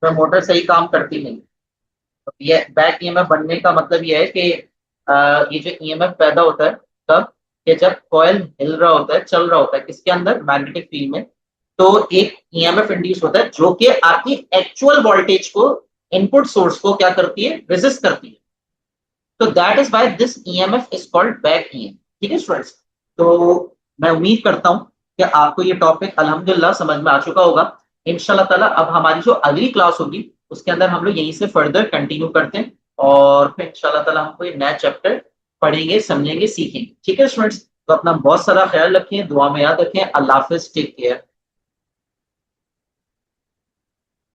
तो motor सही काम करती नहीं। तो ये बैक ईएमएफ बनने का मतलब ये है कि ये जो ईएमएफ पैदा होता है तब कि जब कॉइल हिल रहा होता है, चल रहा होता है किसके अंदर, मैग्नेटिक फील्ड में, तो एक ईएमएफ इंड्यूस होता है जो कि आपकी एक्चुअल वोल्टेज को, इनपुट सोर्स को क्या करती है, रेजिस्ट करती है। तो that is why this EMF is called back EMF. ठीक है स्टूडेंट्स। तो मैं उम्मीद करता हूं कि आपको ये टॉपिक अल्हम्दुलिल्लाह समझ में आ चुका होगा। इंशाल्लाह ताला अब हमारी जो अगली क्लास होगी उसके अंदर हम लोग यहीं से फर्दर कंटिन्यू करते हैं और फिर इंशाल्लाह ताला हम कोई नया चैप्टर पढ़ेंगे, समझेंगे, सीखेंगे। ठीक है स्टूडेंट्स, तो अपना बहुत सारा ख्याल रखें, दुआ में याद रखें। अल्लाह हाफिज, टेक केयर।